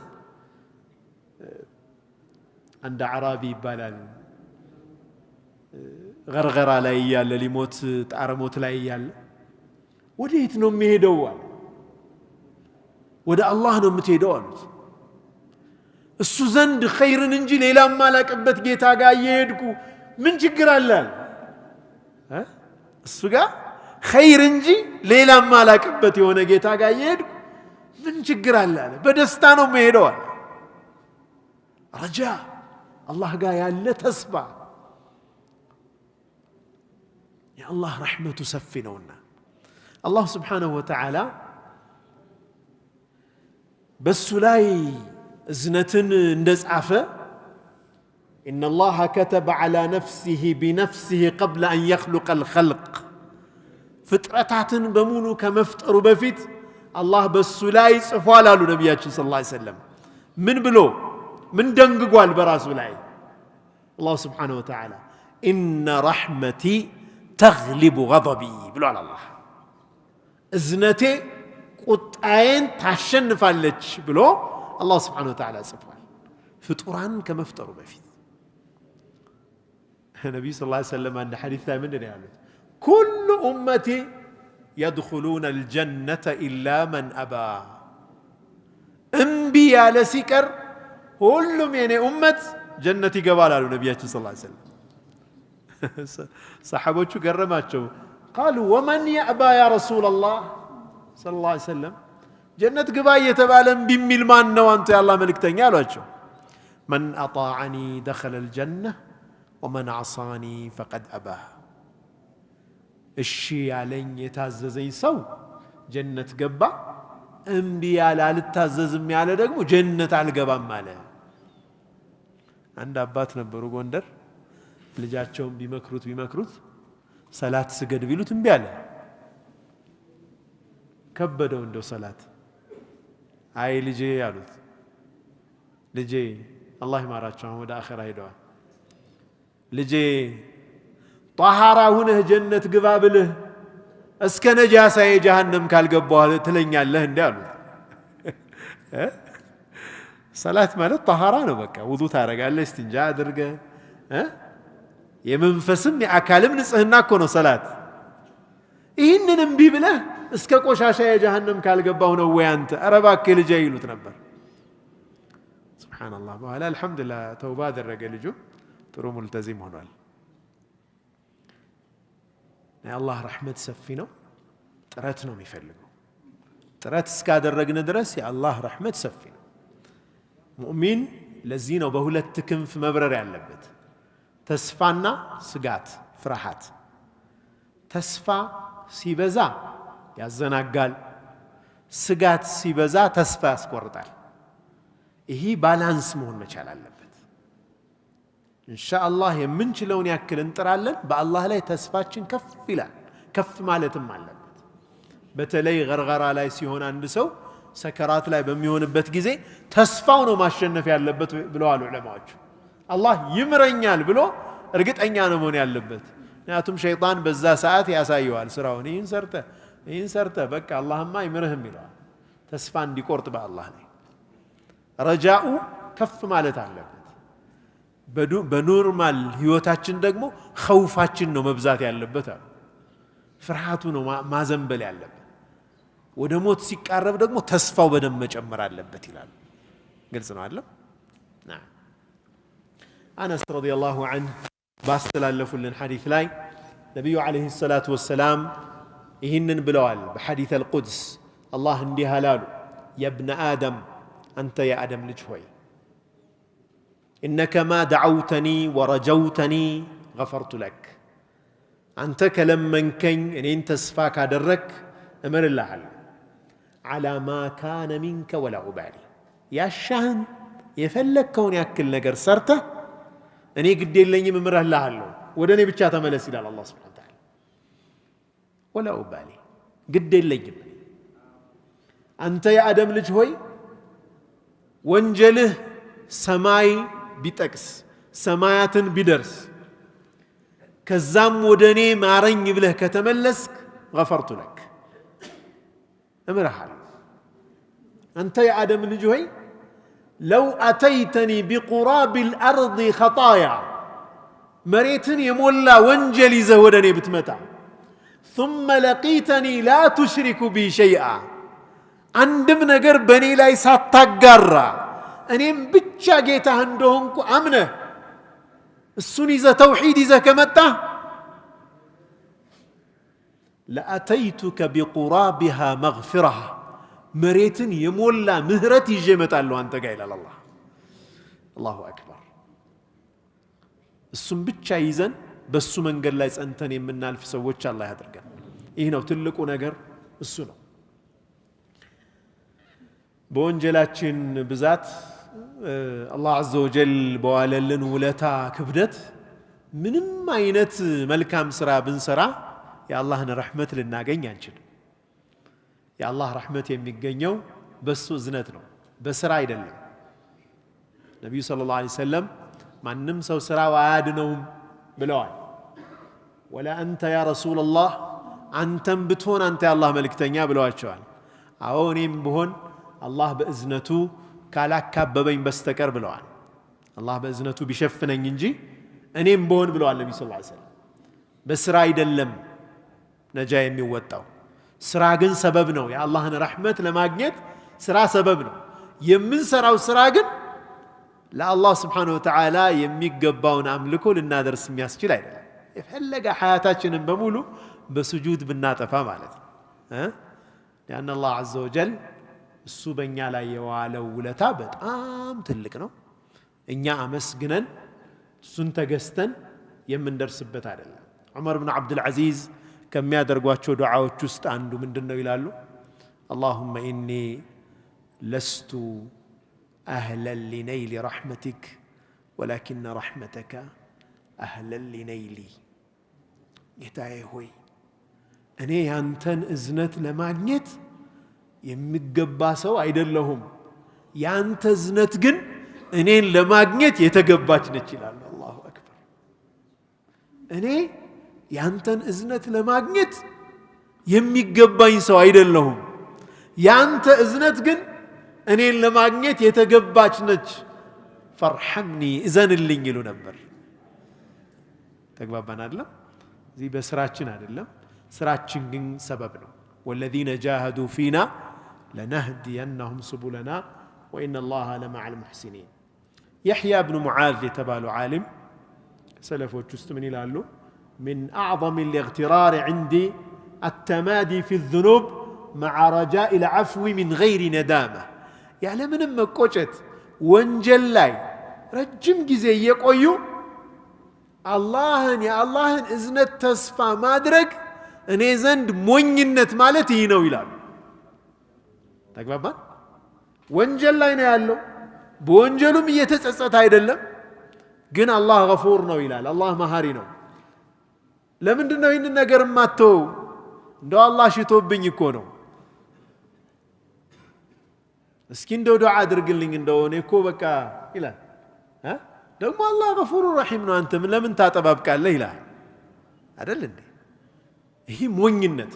Speaker 1: አንድ አዕራቢ ይባላል ገርገራ ላይ እያለ ሊሞት ጣረ ሞት ላይ እያለ ወዴት ነው የሚሄደው አለ። ወደ አላህ ነው የምትሄደው አሉት። እሱ ዘንድ ኸይርን እንጂ ሌላ ማላቅበት ጌታ ጋር እየሄድኩ ምን ችግር አለ? እሱ ጋር ኸይር እንጂ ሌላ ማላቅበት የሆነ ጌታ ጋር እየሄድኩ ምን ችግር አለ? በደስታ ነው የምሄደው አለ። ረጃ አላህ ጋር ያለ ተስፋ يا الله رحمة سفنونا الله سبحانه وتعالى بالسلاي زنتن ندس عفا إن الله كتب على نفسه بنفسه قبل أن يخلق الخلق فترتاتن بمونو كمفتر بفيت الله بالسلاي صفوالا له نبياتنا صلى الله عليه وسلم من بلو من دنققوال براسو لاي الله سبحانه وتعالى إن رحمتي تغلب غضبي بلو على الله ازنتي قطعين تشنف عليك بلو الله سبحانه وتعالى صفوال فطران كمفتر بفيت النبي صلى الله عليه وسلم عند حديث من يعني كل أمتي يدخلون الجنة إلا من أبى أنبياء لسكر كلهم يعني أمة جنتي قبال على النبي صلى الله عليه وسلم صحابوቹ ገረማቸው قالوا ومن يأبى يا رسول الله صلى الله عليه وسلم جنة قبا يتبالى بميل مان نو أنت يا الله ملكتني አሏቸው من أطاعني دخل الجنة ومن عصاني فقد أبى الشي علين يتعززين سو جنة قبا أنبياء لا للتعززم على دقمو جنة على قبا ماله عند أبات نبرو قندر ልጃቸውን ቢመክሩት ሰላት ስገድ ቢሉት እምቢ አለ ከበደው እንደው ሰላት አይ ልጄ ያሉት ልጄ አላህ ይማራቸው ወደ አኺራ ሄደዋል ልጄ ጧሃራ ሁነህ ጀነት ግባ ብልህ እስከ ነጃሳ የጀሃነም ካልገባው ትለኛለህ እንዴ አሉት ሰላት ማለት ጧሃራ ነው በቃ ውዱ ታረጋለህ እስቲንጃ አድርገህ የመንፈስም የአካልም ንጽህና እኮ ነው ሰላት ይህንን እምቢ ብለህ እስከ ቆሻሻ የጀሃነም ካልገባው ነው ወይ አንተ ኧረ እባክህ ልጄ ይሉት ነበር ሱብሃንአላህ በኋላ አልহামዱሊላህ ተውባ አደረገ ልጁ ጥሩ ሙልተዚም ሆኗል የአላህ ረህመት ሰፊ ነው ጥረት ነው የሚፈልገው ጥረት እስካደረግን ድረስ የአላህ ረህመት ሰፊ ነው ሙእሚን ለዚህ ነው በሁለት ክንፍ መብረር ያለበት ተስፋና ስጋት ፍርሃት ተስፋ ሲበዛ ያዘናጋል ስጋት ሲበዛ ተስፋ ያስቆርጣል ይሄ ባላንስ መሆን መቻል አለበት ኢንሻአላህ የምንችለውን ያክል እንጥራለን በአላህ ላይ ተስፋችን ከፍ ይላል ከፍ ማለትም አለበት በተለይ ገርገራ ላይ ሲሆን አንድ ሰው ሰከራት ላይ በሚሆንበት ጊዜ ተስፋው ነው ማሸነፍ ያለበት ብለዋል ዑለማዎች አላህ ይምረኛል ብሎ እርግጠኛ ነው መሆን ያለበት ምክንያቱም ሸይጣን በዛ ሰዓት ያሳየዋል ስራውን ይህን ሰርተ በቃ አላህማ ይምርህም ይለዋል ተስፋ እንዲቆርጥ በአላህ ላይ ረጃኡ ከፍ ማለት አለበት በኖርማል ህይወታችን ደግሞ ኸውፋችን ነው መብዛት ያለበት ፍርሃቱ ነው ማዘንበል ያለበት ወደ ሞት ሲቃረብ ደግሞ ተስፋው በደም መጨመር አለበት ይላል ግልጽ ነው አይደል أنس رضي الله عنه باستلالفوا لنا حديث لاي نبي عليه الصلاة والسلام يهنن بلوال بحديث القدس الله اندي هلالو يا ابن آدم أنت يا آدم لجهوي إنك ما دعوتني ورجوتني غفرت لك أنت كلمن كن إن أنت سفاك درك أمر الله على ما كان منك ولا أبالي يا الشهن يفلك كون يأكل نجر سرته እኔ ግድ የለኝም እምርህልሃለሁ ወደኔ ብቻ ተመለስ ይላል አላህ Subhanahu Wa Ta'ala ወላ ኡባሊ ግድ የለኝም አንተ የአደም ልጅ ሆይ ወንጀልህ ሰማይ ቢጠቅስ ሰማያትን ቢደርስ ከዛም ወደኔ ማረኝ ብለህ ከተመለስክ غفرت لك እምርሃለሁ አንተ የአደም ልጅ ሆይ لو أتيتني بقراب الأرض خطايا مريتني يمولا وانجلي زهودني بتمتع ثم لقيتني لا تشرك بي شيئا عندما قربني لا يساتقرى أنيم بتشا جيتا عندهم أمنه السني ذا توحيدي ذا كمتا لأتيتك بقرابها مغفرة مريتن يمولا مهرتي جمت الله أنت قايل الله الله أكبر السن بتشا يزن በሱ መንገድ ላይ ጸንተን የምናልፍ ሰዎች አላህ ያድርገን። ይህ ነው ትልቁ ነገር እሱ ነው። በወንጀላችን ብዛት አላህ ዐዘ ወጀል በዋለልን ውለታ ክብደት ምንም አይነት መልካም ስራ ብንሰራ የአላህን ረሕመት ልናገኝ አንችልም። የአላህ ረሕመት የሚገኘው በሱ እዝነት ነው፣ በስራ አይደለም። ነቢዩ ሰለላሁ ዐለይሂ ወሰለም ማንም ሰው ስራው አያድነውም ብለዋል። ወላ አንተ ያ ረሱለላህ አንተም ብትሆን አንተ የአላህ መልእክተኛ ብለዋቸዋል። አዎ እኔም ብሆን አላህ በእዝነቱ ካላካበበኝ በስተቀር ብለዋል። አላህ በእዝነቱ ቢሸፍነኝ እንጂ እኔም ብሆን ብለዋል ነቢዩ ሰለላሁ ዐለይሂ ወሰለም። በስራ አይደለም ነጃ የሚወጣው፣ ስራ ግን ሰበብ ነው። የአላህን ረሕመት ለማግኘት ስራ ሰበብ ነው። የምንሰራው ስራ ግን ለአላህ ስብሓነሁ ወተዓላ የሚገባውን አምልኮ ልናደርስ የሚያስችል አይደለም። የፈለገ ሐያታችንን በሙሉ በስጁድ ብናጠፋ ማለት ነው። ሊአነ አላህ ዐዘ ወጀል እሱ በእኛ ላይ የዋለው ውለታ በጣም ትልቅ ነው። እኛ አመስግነን እሱን ተገዝተን የምንደርስበት አይደለም። ዑመር ብን ዓብድልዓዚዝ ከሚያደርጓቸው ዱዓዎች ውስጥ አንዱ ምንድን ነው ይላሉ? አላሁመ ኢኒ ለስቱ አህለን ሊነይሊ ረሕመቲክ ወላኪነ ረሕመተከ አህለን ሊነይሊ። ጌታዬ ሆይ እኔ ያንተን እዝነት ለማግኘት የሚገባ ሰው አይደለሁም፣ ያንተ እዝነት ግን እኔን ለማግኘት የተገባች ነች ይላሉ። አላሁ አክበር። እኔ ያንተን እዝነት ለማግኘት የሚገባኝ ሰው አይደለሁም፣ ያንተ እዝነት ግን እኔን ለማግኘት የተገባች ነች። ፈርሐምኒ እዘንልኝ ይሉ ነበር። ተግባባን አይደለም? እዚህ በስራችን አይደለም፣ ስራችን ግን ሰበብ ነው። ወለዚነ ጃሃዱ ፊና ለነህዲየነሁም ሱቡለና ወኢነ አላህ ለመዐል ሙሕሲኒን። የሕያ ብኑ ሙዓዝ የተባሉ ዓሊም ሰለፎች ውስጥ ምን ይላሉ? ሚን አዕظም ልእግትራር ዐንዲ አተማዲ ፊ ዙኑብ መዓ ረጃኢ ልዐፍዊ ሚን ገይሪ ነዳማ። ያለምንም መቆጨት ወንጀል ላይ ረጅም ጊዜ እየቆዩ የአላህን እዝነት ተስፋ ማድረግ እኔ ዘንድ ሞኝነት ማለት ይህ ነው ይላሉ። ተግባባን? ወንጀል ላይ ነው ያለው፣ በወንጀሉም እየተጸጸተ አይደለም፣ ግን አላህ ገፉር ነው ይላል። አላህ መሐሪ ነው። ለምንድን ነው ይህንን ነገር ማተው? እንደው አላህ ሽቶብኝ እኮ ነው። እስኪ እንደው ዱዓ አድርግልኝ እንደው እኔ እኮ በቃ ይላል። ደግሞ አላህ ገፉር ረሒም ነው፣ አንተ ለምን ታጠባብቃለህ ይላል አይደል እንዴ? ይህ ሞኝነት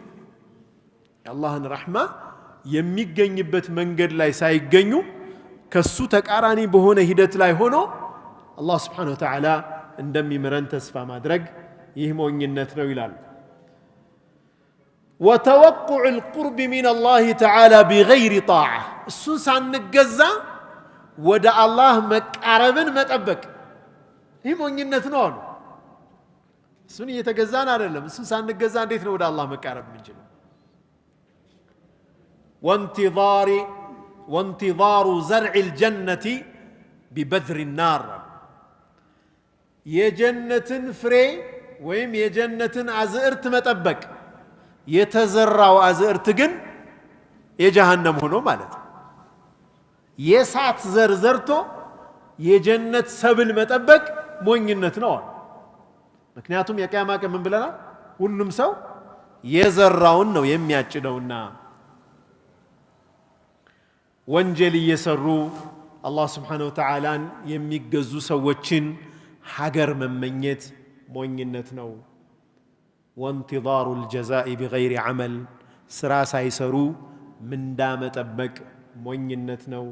Speaker 1: የአላህን ረሕማ የሚገኝበት መንገድ ላይ ሳይገኙ ከሱ ተቃራኒ በሆነ ሂደት ላይ ሆኖ አላህ ስብሓነሁ ወተዓላ እንደሚምረን ተስፋ ማድረግ ይህ ሞኝነት ነው ይላሉ። ወተወቁዕ ልቁርብ ሚን አላህ ተዓላ ቢገይሪ ጣዓ፣ እሱን ሳንገዛ ወደ አላህ መቃረብን መጠበቅ ይህ ሞኝነት ነው አሉ። እሱን እየተገዛን አይደለም፣ እሱን ሳንገዛ እንዴት ነው ወደ አላህ መቃረብ የምንችለው? ወንቲዛሩ ዘርዕ ልጀነቲ ቢበድሪ ናር፣ የጀነትን ፍሬ ወይም የጀነትን አዝዕርት መጠበቅ። የተዘራው አዝዕርት ግን የጀሃነም ሆኖ ማለት ነው። የእሳት ዘር ዘርቶ የጀነት ሰብል መጠበቅ ሞኝነት ነው። ምክንያቱም የቂያማ ቀን ምን ብለናል? ሁሉም ሰው የዘራውን ነው የሚያጭደውና ወንጀል እየሰሩ አላህ ስብሓነሁ ወተዓላን የሚገዙ ሰዎችን ሀገር መመኘት ሞኝነት ነው። ወንቲዛሩ ልጀዛኢ ቢገይሪ ዐመል፣ ስራ ሳይሰሩ ምንዳ መጠበቅ ሞኝነት ነው።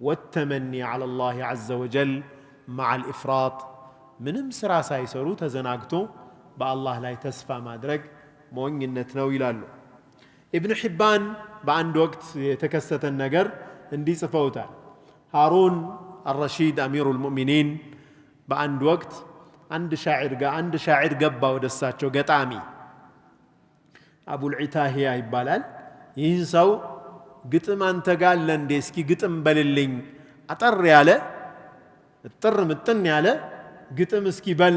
Speaker 1: ወተመኒ ዐላ ላህ ዐዘ ወጀል መዐል ኢፍራጥ፣ ምንም ስራ ሳይሰሩ ተዘናግቶ በአላህ ላይ ተስፋ ማድረግ ሞኝነት ነው ይላሉ። ኢብኑ ሒባን በአንድ ወቅት የተከሰተን ነገር እንዲህ ጽፈውታል። ሃሩን አልረሺድ አሚሩ ልሙእሚኒን በአንድ ወቅት አንድ ሻዒር ገባ ወደ እሳቸው፣ ገጣሚ አቡልዒታሂያ ይባላል። ይህን ሰው ግጥም አንተ ጋር አለ እንዴ? እስኪ ግጥም በልልኝ፣ አጠር ያለ እጥር ምጥን ያለ ግጥም እስኪ በል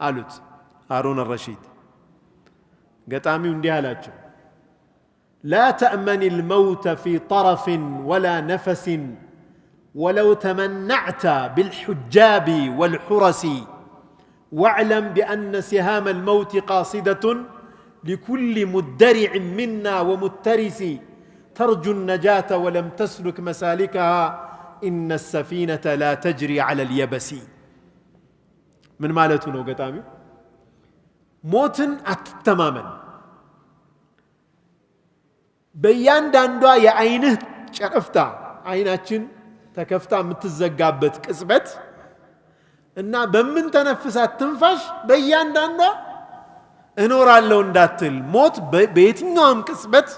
Speaker 1: አሉት ሃሩን الرشيد ገጣሚው እንዲህ አላቸው لا تأمن الموت في طرف ولا نفس ولو تمنعت بالحجاب والحرس واعلم بأن سهام الموت قاصدة لكل مدرع منا ومترس ترجو النجاة ولم تسلك مسالكها إن السفينة لا تجري على اليبس من مالتنا وقتامي موتن أتتماما بيان داندوا يا عينه شرفتا عيناتشن تكفتا متزقابت كسبت إننا بمن تنفسات تنفش بيان داندوا انور اللون داتل موت بيتنهم كسبت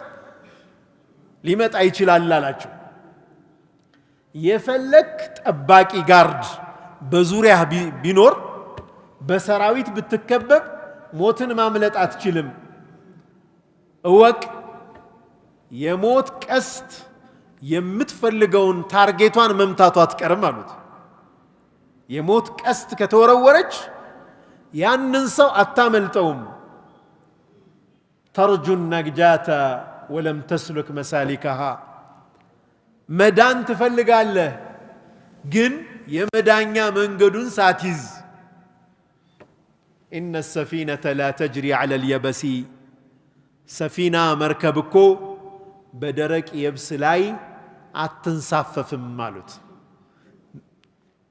Speaker 1: لمت أيشل الله لاچو يفلك تباكي غارد بزوريها بينور بسراويت بتكبب موتن معاملت أتشلم اوك يموت كست يمتفلقون تارجيتوان ممتاتو أتكرم مالوت يموت كست كتورورج ياننسو أتاملتهم ترجو النجاة ولم تسلك مسالكها مدان تفلق الله جن يمدانيا منقدون ساتيز إن السفينة لا تجري على اليبس سفينة مركبكو بدرك يبسلاي أتنصفف مالوت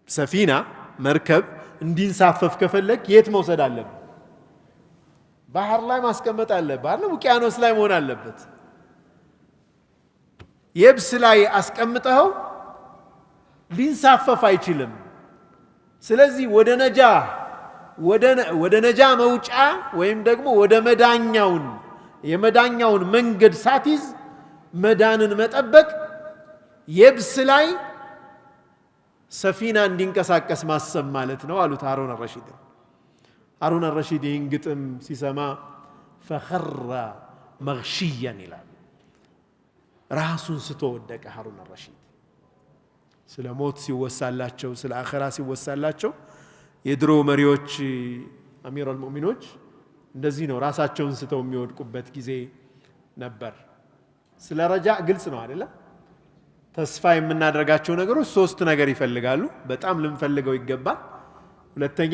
Speaker 1: سفينة مركب اندين صفف كفلك يت موسد علب بحر لا ماسكمت علب بحر وكيانوس لا مون علبت يبسلاي اسكمته ሊንሳፈፍ አይችልም ስለዚህ ወደ ነጃ መውጫ ወይም ደግሞ ወደ የመዳኛውን መንገድ ሳትይዝ መዳንን መጠበቅ የብስ ላይ ሰፊና እንዲንቀሳቀስ ማሰብ ማለት ነው አሉት ሃሩን الرشيد ሃሩን الرشيد ይህን ግጥም ሲሰማ فخر مغشيا ይላል ራሱን ስቶ ወደቀ ሃሩን الرشيد ስለ ሞት ሲወሳላቸው ስለ አኺራ ሲወሳላቸው የድሮ መሪዎች አሚር አልሙእሚኖች እንደዚህ ነው ራሳቸውን ስተው የሚወድቁበት ጊዜ ነበር ስለ ረጃ ግልጽ ነው አይደል ተስፋ የምናደርጋቸው ነገሮች ሶስት ነገር ይፈልጋሉ በጣም ልንፈልገው ይገባል ሁለተኛ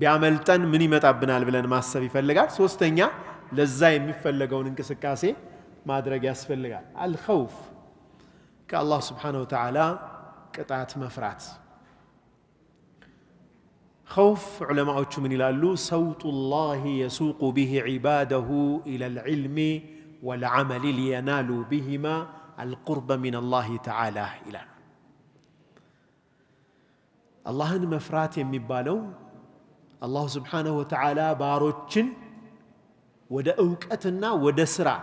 Speaker 1: ቢያመልጠን ምን ይመጣብናል ብለን ማሰብ ይፈልጋል ሶስተኛ ለዛ የሚፈልገውን እንቅስቃሴ ማድረግ ያስፈልጋል አልኸውፍ ከአላህ Subhanahu Wa Ta'ala ቅጣት መፍራት خوف علماء من يلالو صوت الله يسوق به عباده إلى العلم والعمل لينالوا بهما القرب من الله تعالى إلى الله مفرات يمبالو الله سبحانه وتعالى باروتشن ودا أوقاتنا ودا سرع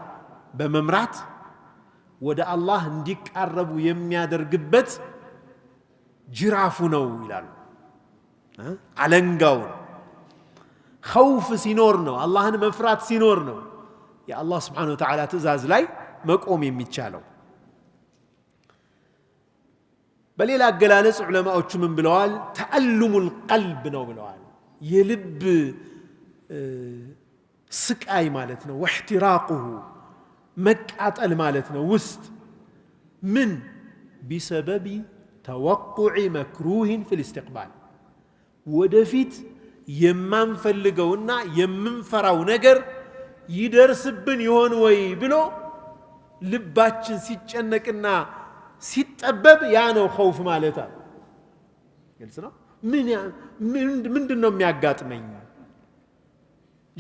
Speaker 1: بممرات ودا الله نديك قربوا يميادرغبت جرافو نو يلالو علنقاو خوف سينور نو الله مفرات سينور نو يا الله سبحانه وتعالى تزاز لاي مقوم يميتشالو بليل أقلالس علماء من بلوال تألم القلب نو بلوال يلب سكاي مالتنا واحتراقه مكعت المالتنا وست من بسبب توقع مكروه في الاستقبال ወደፊት የማንፈልገውና የምንፈራው ነገር ይደርስብን ይሆን ወይ ብሎ ልባችን ሲጨነቅና ሲጠበብ ያ ነው خوف ማለት ነው ግልጽ ነው ምንድነው የሚያጋጥመኝ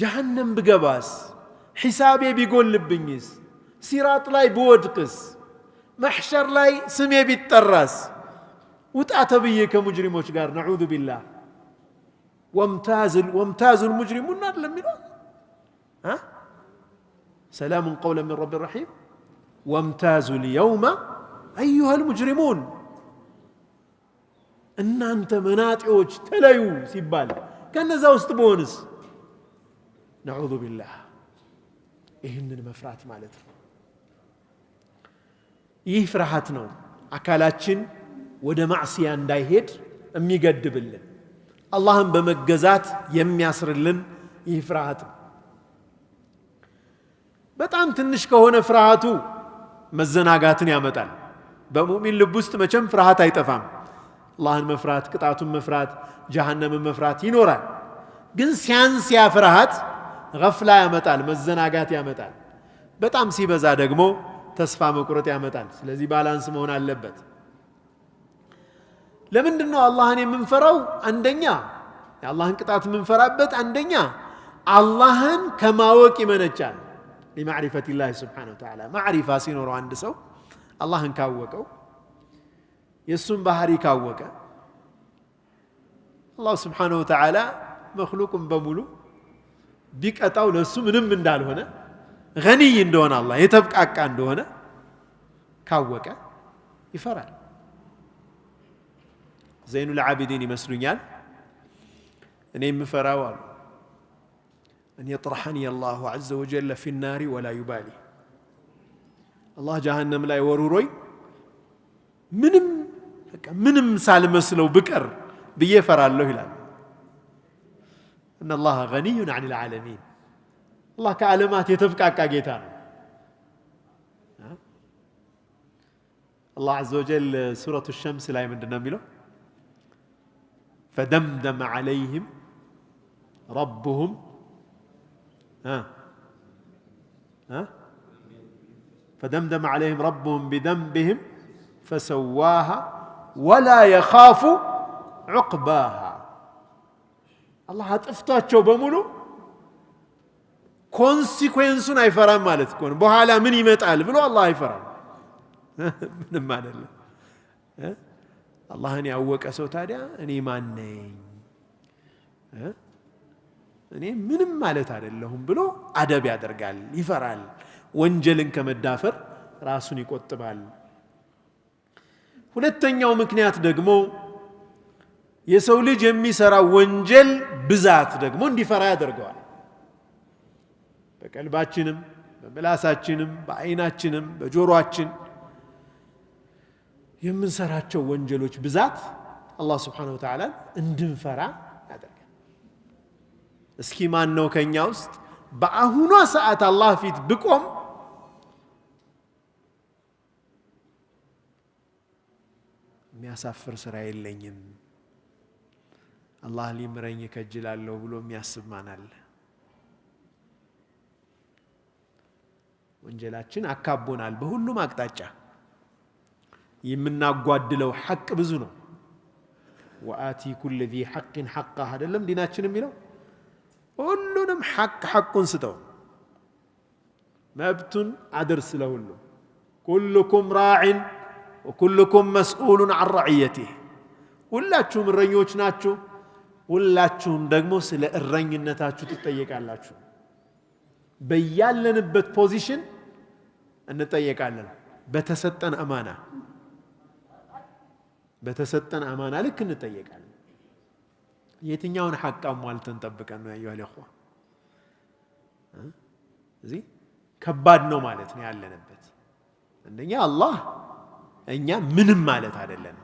Speaker 1: ጀሃነም ብገባስ ሒሳቤ ቢጎልብኝስ ሲራጥ ላይ ብወድቅስ محشر ላይ ስሜ ቢጠራስ وتعتبيه كمجرموش قال نعوذ بالله وامتاز المجرمون لم يلون ها سلام قولا من رب الرحيم وامتازوا اليوم أيها المجرمون إن أنت مناطعوش تلايو سيبال كان نزاوست بونس نعوذ بالله إهن المفرات مالتنا يفرحتنا أكالاتشن ወደ ማዕሲያ እንዳይሄድ የሚገድብልን አላህን በመገዛት የሚያስርልን ይህ ፍርሃት በጣም ትንሽ ከሆነ ፍርሃቱ መዘናጋትን ያመጣል። በሙእሚን ልብ ውስጥ መቼም ፍርሃት አይጠፋም። አላህን መፍራት፣ ቅጣቱን መፍራት፣ ጀሃነምን መፍራት ይኖራል። ግን ሲያንስ ያ ፍርሃት ገፍላ ያመጣል፣ መዘናጋት ያመጣል። በጣም ሲበዛ ደግሞ ተስፋ መቁረጥ ያመጣል። ስለዚህ ባላንስ መሆን አለበት። ለምንድነው አላህን የምንፈራው? አንደኛ የአላህን ቅጣት የምንፈራበት አንደኛ አላህን ከማወቅ ይመነጫል። لمعرفة الله سبحانه وتعالى معرفة سينورو عند سو الله كاوكو يسون بحري كاوكا الله سبحانه وتعالى مخلوق بمولو بيك أتاو لسو منم من دال هنا غني دون الله يتبقى كان دون كاوكا يفرع زين العابدين مسلونيان أني مفراوال أن يطرحني الله عز وجل في النار ولا يبالي الله جهنم لا يوروروي منم سالم مسلو بكر بيفر الله هلال أن الله غني عن العالمين الله كعلمات يتبقى كاجيتان الله عز وجل سورة الشمس لا يمدنا ميلو فدمدم عليهم ربهم فدمدم عليهم ربهم بذنبهم فسواها ولا يخاف عقباها الله هتفتاچو بمولو كونسيكونسون አይፈራም ማለት እኮ ነው። በኋላ ምን ይመጣል ብሎ አላህ አይፈራም። ምንም አይደለም። አላህን ያወቀ ሰው ታዲያ እኔ ማን ነኝ እኔ ምንም ማለት አይደለሁም ብሎ አደብ ያደርጋል፣ ይፈራል። ወንጀልን ከመዳፈር ራሱን ይቆጥባል። ሁለተኛው ምክንያት ደግሞ የሰው ልጅ የሚሰራው ወንጀል ብዛት ደግሞ እንዲፈራ ያደርገዋል። በቀልባችንም በምላሳችንም በአይናችንም በጆሮአችን የምንሰራቸው ወንጀሎች ብዛት አላህ Subhanahu Wa Ta'ala እንድንፈራ ያደርጋል። እስኪ ማን ነው ከኛ ውስጥ በአሁኗ ሰዓት አላህ ፊት ብቆም የሚያሳፍር ስራ የለኝም አላህ ሊምረኝ ከጅላለሁ ብሎ የሚያስብ ማን አለ? ወንጀላችን አካቦናል በሁሉም አቅጣጫ። የምናጓድለው ሐቅ ብዙ ነው። ወአቲ ኩል ذي حق حقه አይደለም ዲናችን የሚለው ሁሉንም ሐቁን ስጠው፣ መብቱን አድርስ ለሁሉ። ኩልኩም ራዕን ወኩልኩም መስኡሉን عن رعيته ሁላችሁም እረኞች ናችሁ፣ ሁላችሁም ደግሞ ስለ እረኝነታችሁ ትጠየቃላችሁ። በያለንበት ፖዚሽን እንጠየቃለን። በተሰጠን አማና ልክ እንጠየቃለን። የትኛውን ሐቅ አሟልተን ጠብቀን ነው ያየው አለኹ? እዚህ ከባድ ነው ማለት ነው ያለንበት። አንደኛ አላህ እኛ ምንም ማለት አይደለም።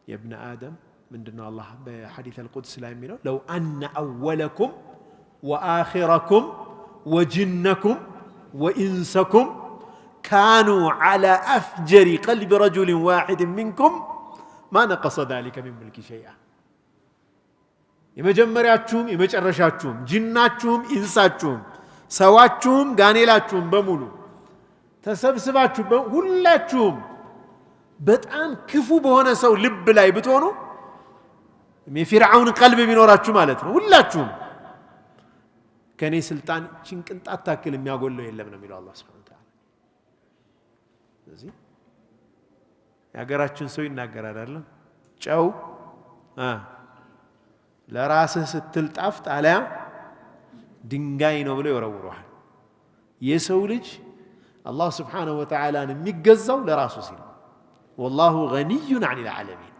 Speaker 1: የابن آدم ምንድነው አላህ በሐዲስ አልቁድስ ላይ የሚለው ለው አነ አወለኩም ወአኺረኩም ወጅነኩም ወኢንሰኩም كانوا على أفجر قلب رجل واحد منكم ما نقص ذلك من ملك شيئا የመጀመሪያችሁም የመጨረሻችሁም ጅናችሁም ኢንሳችሁም ሰዋችሁም ጋኔላችሁም በሙሉ ተሰብስባችሁ ሁላችሁም በጣም ክፉ በሆነ ሰው ልብ ላይ ብትሆኑ የፊርዓውን ቀልብ ቢኖራችሁ ማለት ነው ሁላችሁም ከኔ ስልጣን ጭንቅንጣት ታክል የሚያጎለው የለም ነው የሚለው አላህ Subhanahu Wa Ta'ala። ስለዚህ የሀገራችን ሰው ይናገራል አይደል? ጨው ለራስህ ስትል ጣፍጥ አለያ ድንጋይ ነው ብሎ ይወረውረዋል። የሰው ልጅ አላህ Subhanahu Wa Ta'ala የሚገዛው ለራሱ ሲል والله غني عن العالمين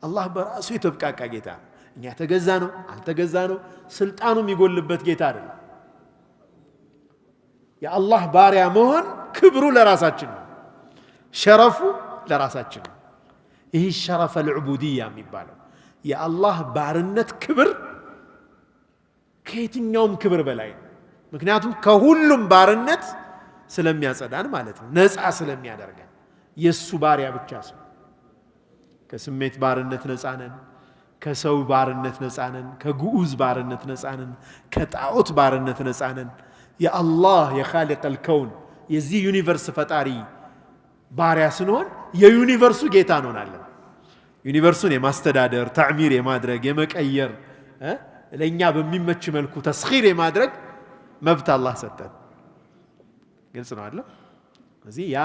Speaker 1: الله በራሱ የተብቃቃ ጌታ ነው። እኛ ተገዛ ነው አልተገዛ ነው ስልጣኑ የሚጎልበት ጌታ አይደለም። የአላህ ባሪያ መሆን ክብሩ ለራሳችን ነው፣ ሸረፉ ለራሳችን ነው። ይህ ሸረፈ العبودية የሚባለው የአላህ ባርነት ክብር ከየትኛውም ክብር በላይ ነው። ምክንያቱም ከሁሉም ባርነት ስለሚያጸዳን ማለት ነው፣ ነፃ ስለሚያደርገን የሱ ባሪያ ብቻ ሰው። ከስሜት ባርነት ነፃ ነን፣ ከሰው ባርነት ነፃ ነን፣ ከግዑዝ ባርነት ነፃ ነን፣ ከጣዖት ባርነት ነፃ ነን። የአላህ የኻሊቅ الكون የዚህ ዩኒቨርስ ፈጣሪ ባሪያ ስንሆን የዩኒቨርሱ ጌታ እንሆናለን። ዩኒቨርሱን የማስተዳደር ተዕሚር የማድረግ የመቀየር ለኛ በሚመች መልኩ ተስኺር የማድረግ መብት አላህ ሰጠን። ግልጽ ነው አይደል? እዚህ ያ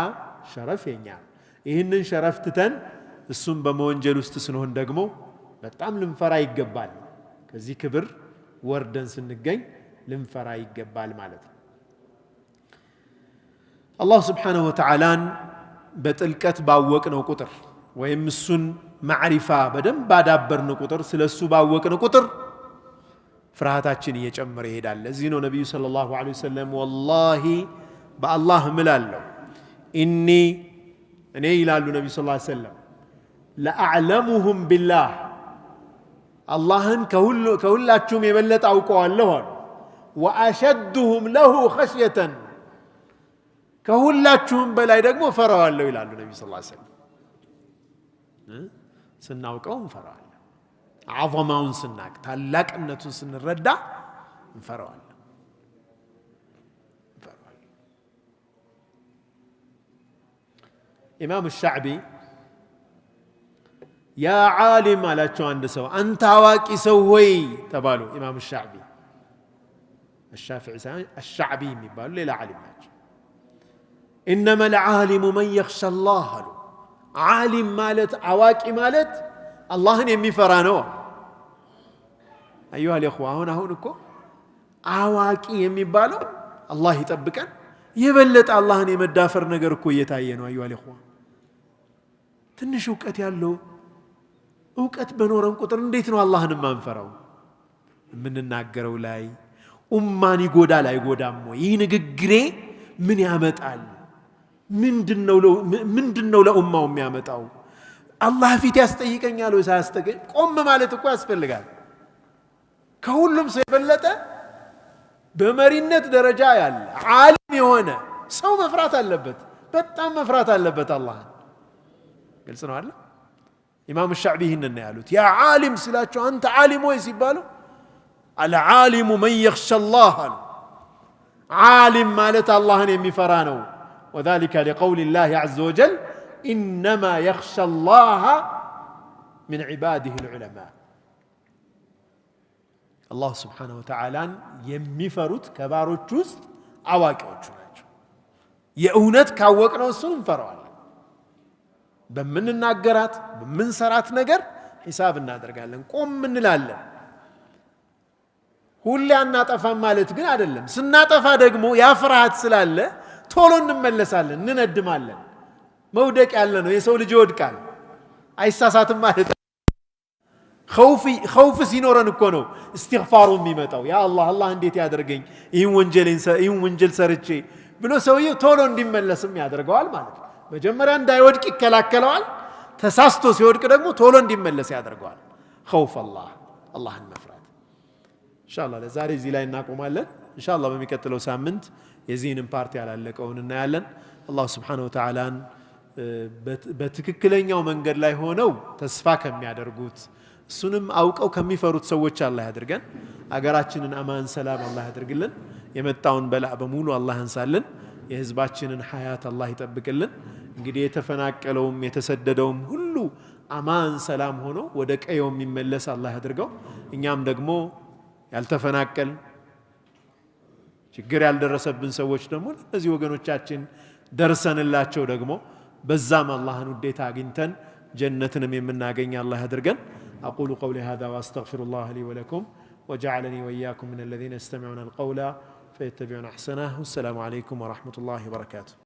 Speaker 1: ሸረፍ የኛ። ይህንን ሸረፍ ትተን እሱም በመወንጀል ውስጥ ስንሆን ደግሞ በጣም ልንፈራ ይገባል። ከዚህ ክብር ወርደን ስንገኝ ልንፈራ ይገባል ማለት ነው። አላህ ስብሓነሁ ወተዓላን በጥልቀት ባወቅነው ቁጥር ወይም እሱን ማዕሪፋ በደንብ ባዳበርን ቁጥር ስለሱ ባወቅን ቁጥር ፍርሃታችን እየጨመረ ይሄዳል። ለዚህ ነው ነቢዩ ሰለላሁ ዐለይሂ ወሰለም ወላሂ በአላህ እምላለሁ እኔ ይላሉ ነቢዩ ሰለላሁ ዐለይሂ ወሰለም ለአዕለሙሁም ቢላህ አላህን ከሁላችሁም የበለጠ አውቀዋለሁ አሉ። ወአሸድሁም ለሁ ኸሽየተን ከሁላችሁም በላይ ደግሞ ፈራዋለሁ ይላሉ ነቢዩ ሰለላሁ ዐለይሂ ወሰለም። ስናውቀው እንፈራዋለን። ዐዘማውን ስናቅ ታላቅነቱን ስንረዳ እንፈራዋለን። ኢማም ሻዕቢ ያ ዓሊም አላቸው አንድ ሰው፣ አንተ አዋቂ ሰው ሆይ ተባሉ። ኢማም ሻዕቢ አሻዕቢ የሚባሉ ሌላ ዓሊም ናቸው። ኢነማ ልዓሊሙ መን የኽሻ አላህ አሉ። ዓሊም ማለት አዋቂ ማለት አላህን የሚፈራ ነው። አዩሃ ልእኽዋ አሁን እኮ አዋቂ የሚባለው አላህ ይጠብቀን፣ የበለጠ አላህን የመዳፈር ነገር እኮ እየታየ ነው። አዩሃ ልእኽዋ ትንሽ እውቀት ያለው እውቀት በኖረን ቁጥር እንዴት ነው አላህን ማንፈራው? የምንናገረው ላይ ኡማን ይጎዳል አይጎዳም ወይ? ይህ ንግግሬ ምን ያመጣል? ምንድነው ለኡማው የሚያመጣው? አላህ ፊት ያስጠይቀኛል ወይ ሳያስጠይቀኝ? ቆም ማለት እኮ ያስፈልጋል። ከሁሉም ሰው የበለጠ በመሪነት ደረጃ ያለ ዓሊም የሆነ ሰው መፍራት አለበት፣ በጣም መፍራት አለበት አላህን። ግልጽ ነው አለ። ኢማም ሻዕቢ ይህንን ያሉት ያ ዓሊም ስላቸው አንተ ዓሊም ወይ ሲባሉ አልዓሊሙ መን የኽሻ አላህ አሉ። ዓሊም ማለት አላህን የሚፈራ ነው። وذلك لقول الله عز وجل إنما يخشى الله من عباده العلماء الله سبحانه وتعالى يمفروت كباروች ውስጥ አዋቂዎቹ ናቸው። የእውነት ካወቅነው እሱን እንፈራዋለን። በምንናገራት በምንሰራት ነገር ሒሳብ እናደርጋለን፣ ቆም እንላለን። ሁሌ አናጠፋም ማለት ግን አይደለም። ስናጠፋ ደግሞ ያ ፍርሃት ስላለ ቶሎ እንመለሳለን፣ እንነድማለን። መውደቅ ያለ ነው። የሰው ልጅ ይወድቃል፣ አይሳሳትም ማለት ነው። ኸውፍ ሲኖረን እኮ ነው እስትግፋሩ የሚመጣው። ያ አላህ እንዴት ያደርገኝ ይህን ወንጀል ሰርቼ ብሎ ሰውየው ቶሎ እንዲመለስም ያደርገዋል ማለት ነው። መጀመሪያ እንዳይወድቅ ይከላከለዋል። ተሳስቶ ሲወድቅ ደግሞ ቶሎ እንዲመለስ ያደርገዋል። ኸውፍ አላህን መፍራት። ኢንሻአላህ ለዛሬ እዚህ ላይ እናቆማለን። ኢንሻአላህ በሚቀጥለው ሳምንት የዚህንም ፓርቲ ያላለቀውን እናያለን። አላህ ሱብሓነሁ ወተዓላን በትክክለኛው መንገድ ላይ ሆነው ተስፋ ከሚያደርጉት እሱንም አውቀው ከሚፈሩት ሰዎች አላህ ያድርገን። አገራችንን አማን ሰላም አላህ ያድርግልን። የመጣውን በላእ በሙሉ አላህ ያንሳልን። የህዝባችንን ሐያት አላህ ይጠብቅልን። እንግዲህ የተፈናቀለውም የተሰደደውም ሁሉ አማን ሰላም ሆኖ ወደ ቀየው የሚመለስ አላህ ያድርገው። እኛም ደግሞ ያልተፈናቀል ችግር ያልደረሰብን ሰዎች ደግሞ እነዚህ ወገኖቻችን ደርሰንላቸው ደግሞ በዛም አላህን ውዴታ አግኝተን ጀነትንም የምናገኝ አላህ ያድርገን። أقول قولي هذا وأستغفر الله لي ولكم وجعلني وإياكم من الذين يستمعون القول فيتبعون أحسنه. والسلام عليكم ورحمة الله وبركاته.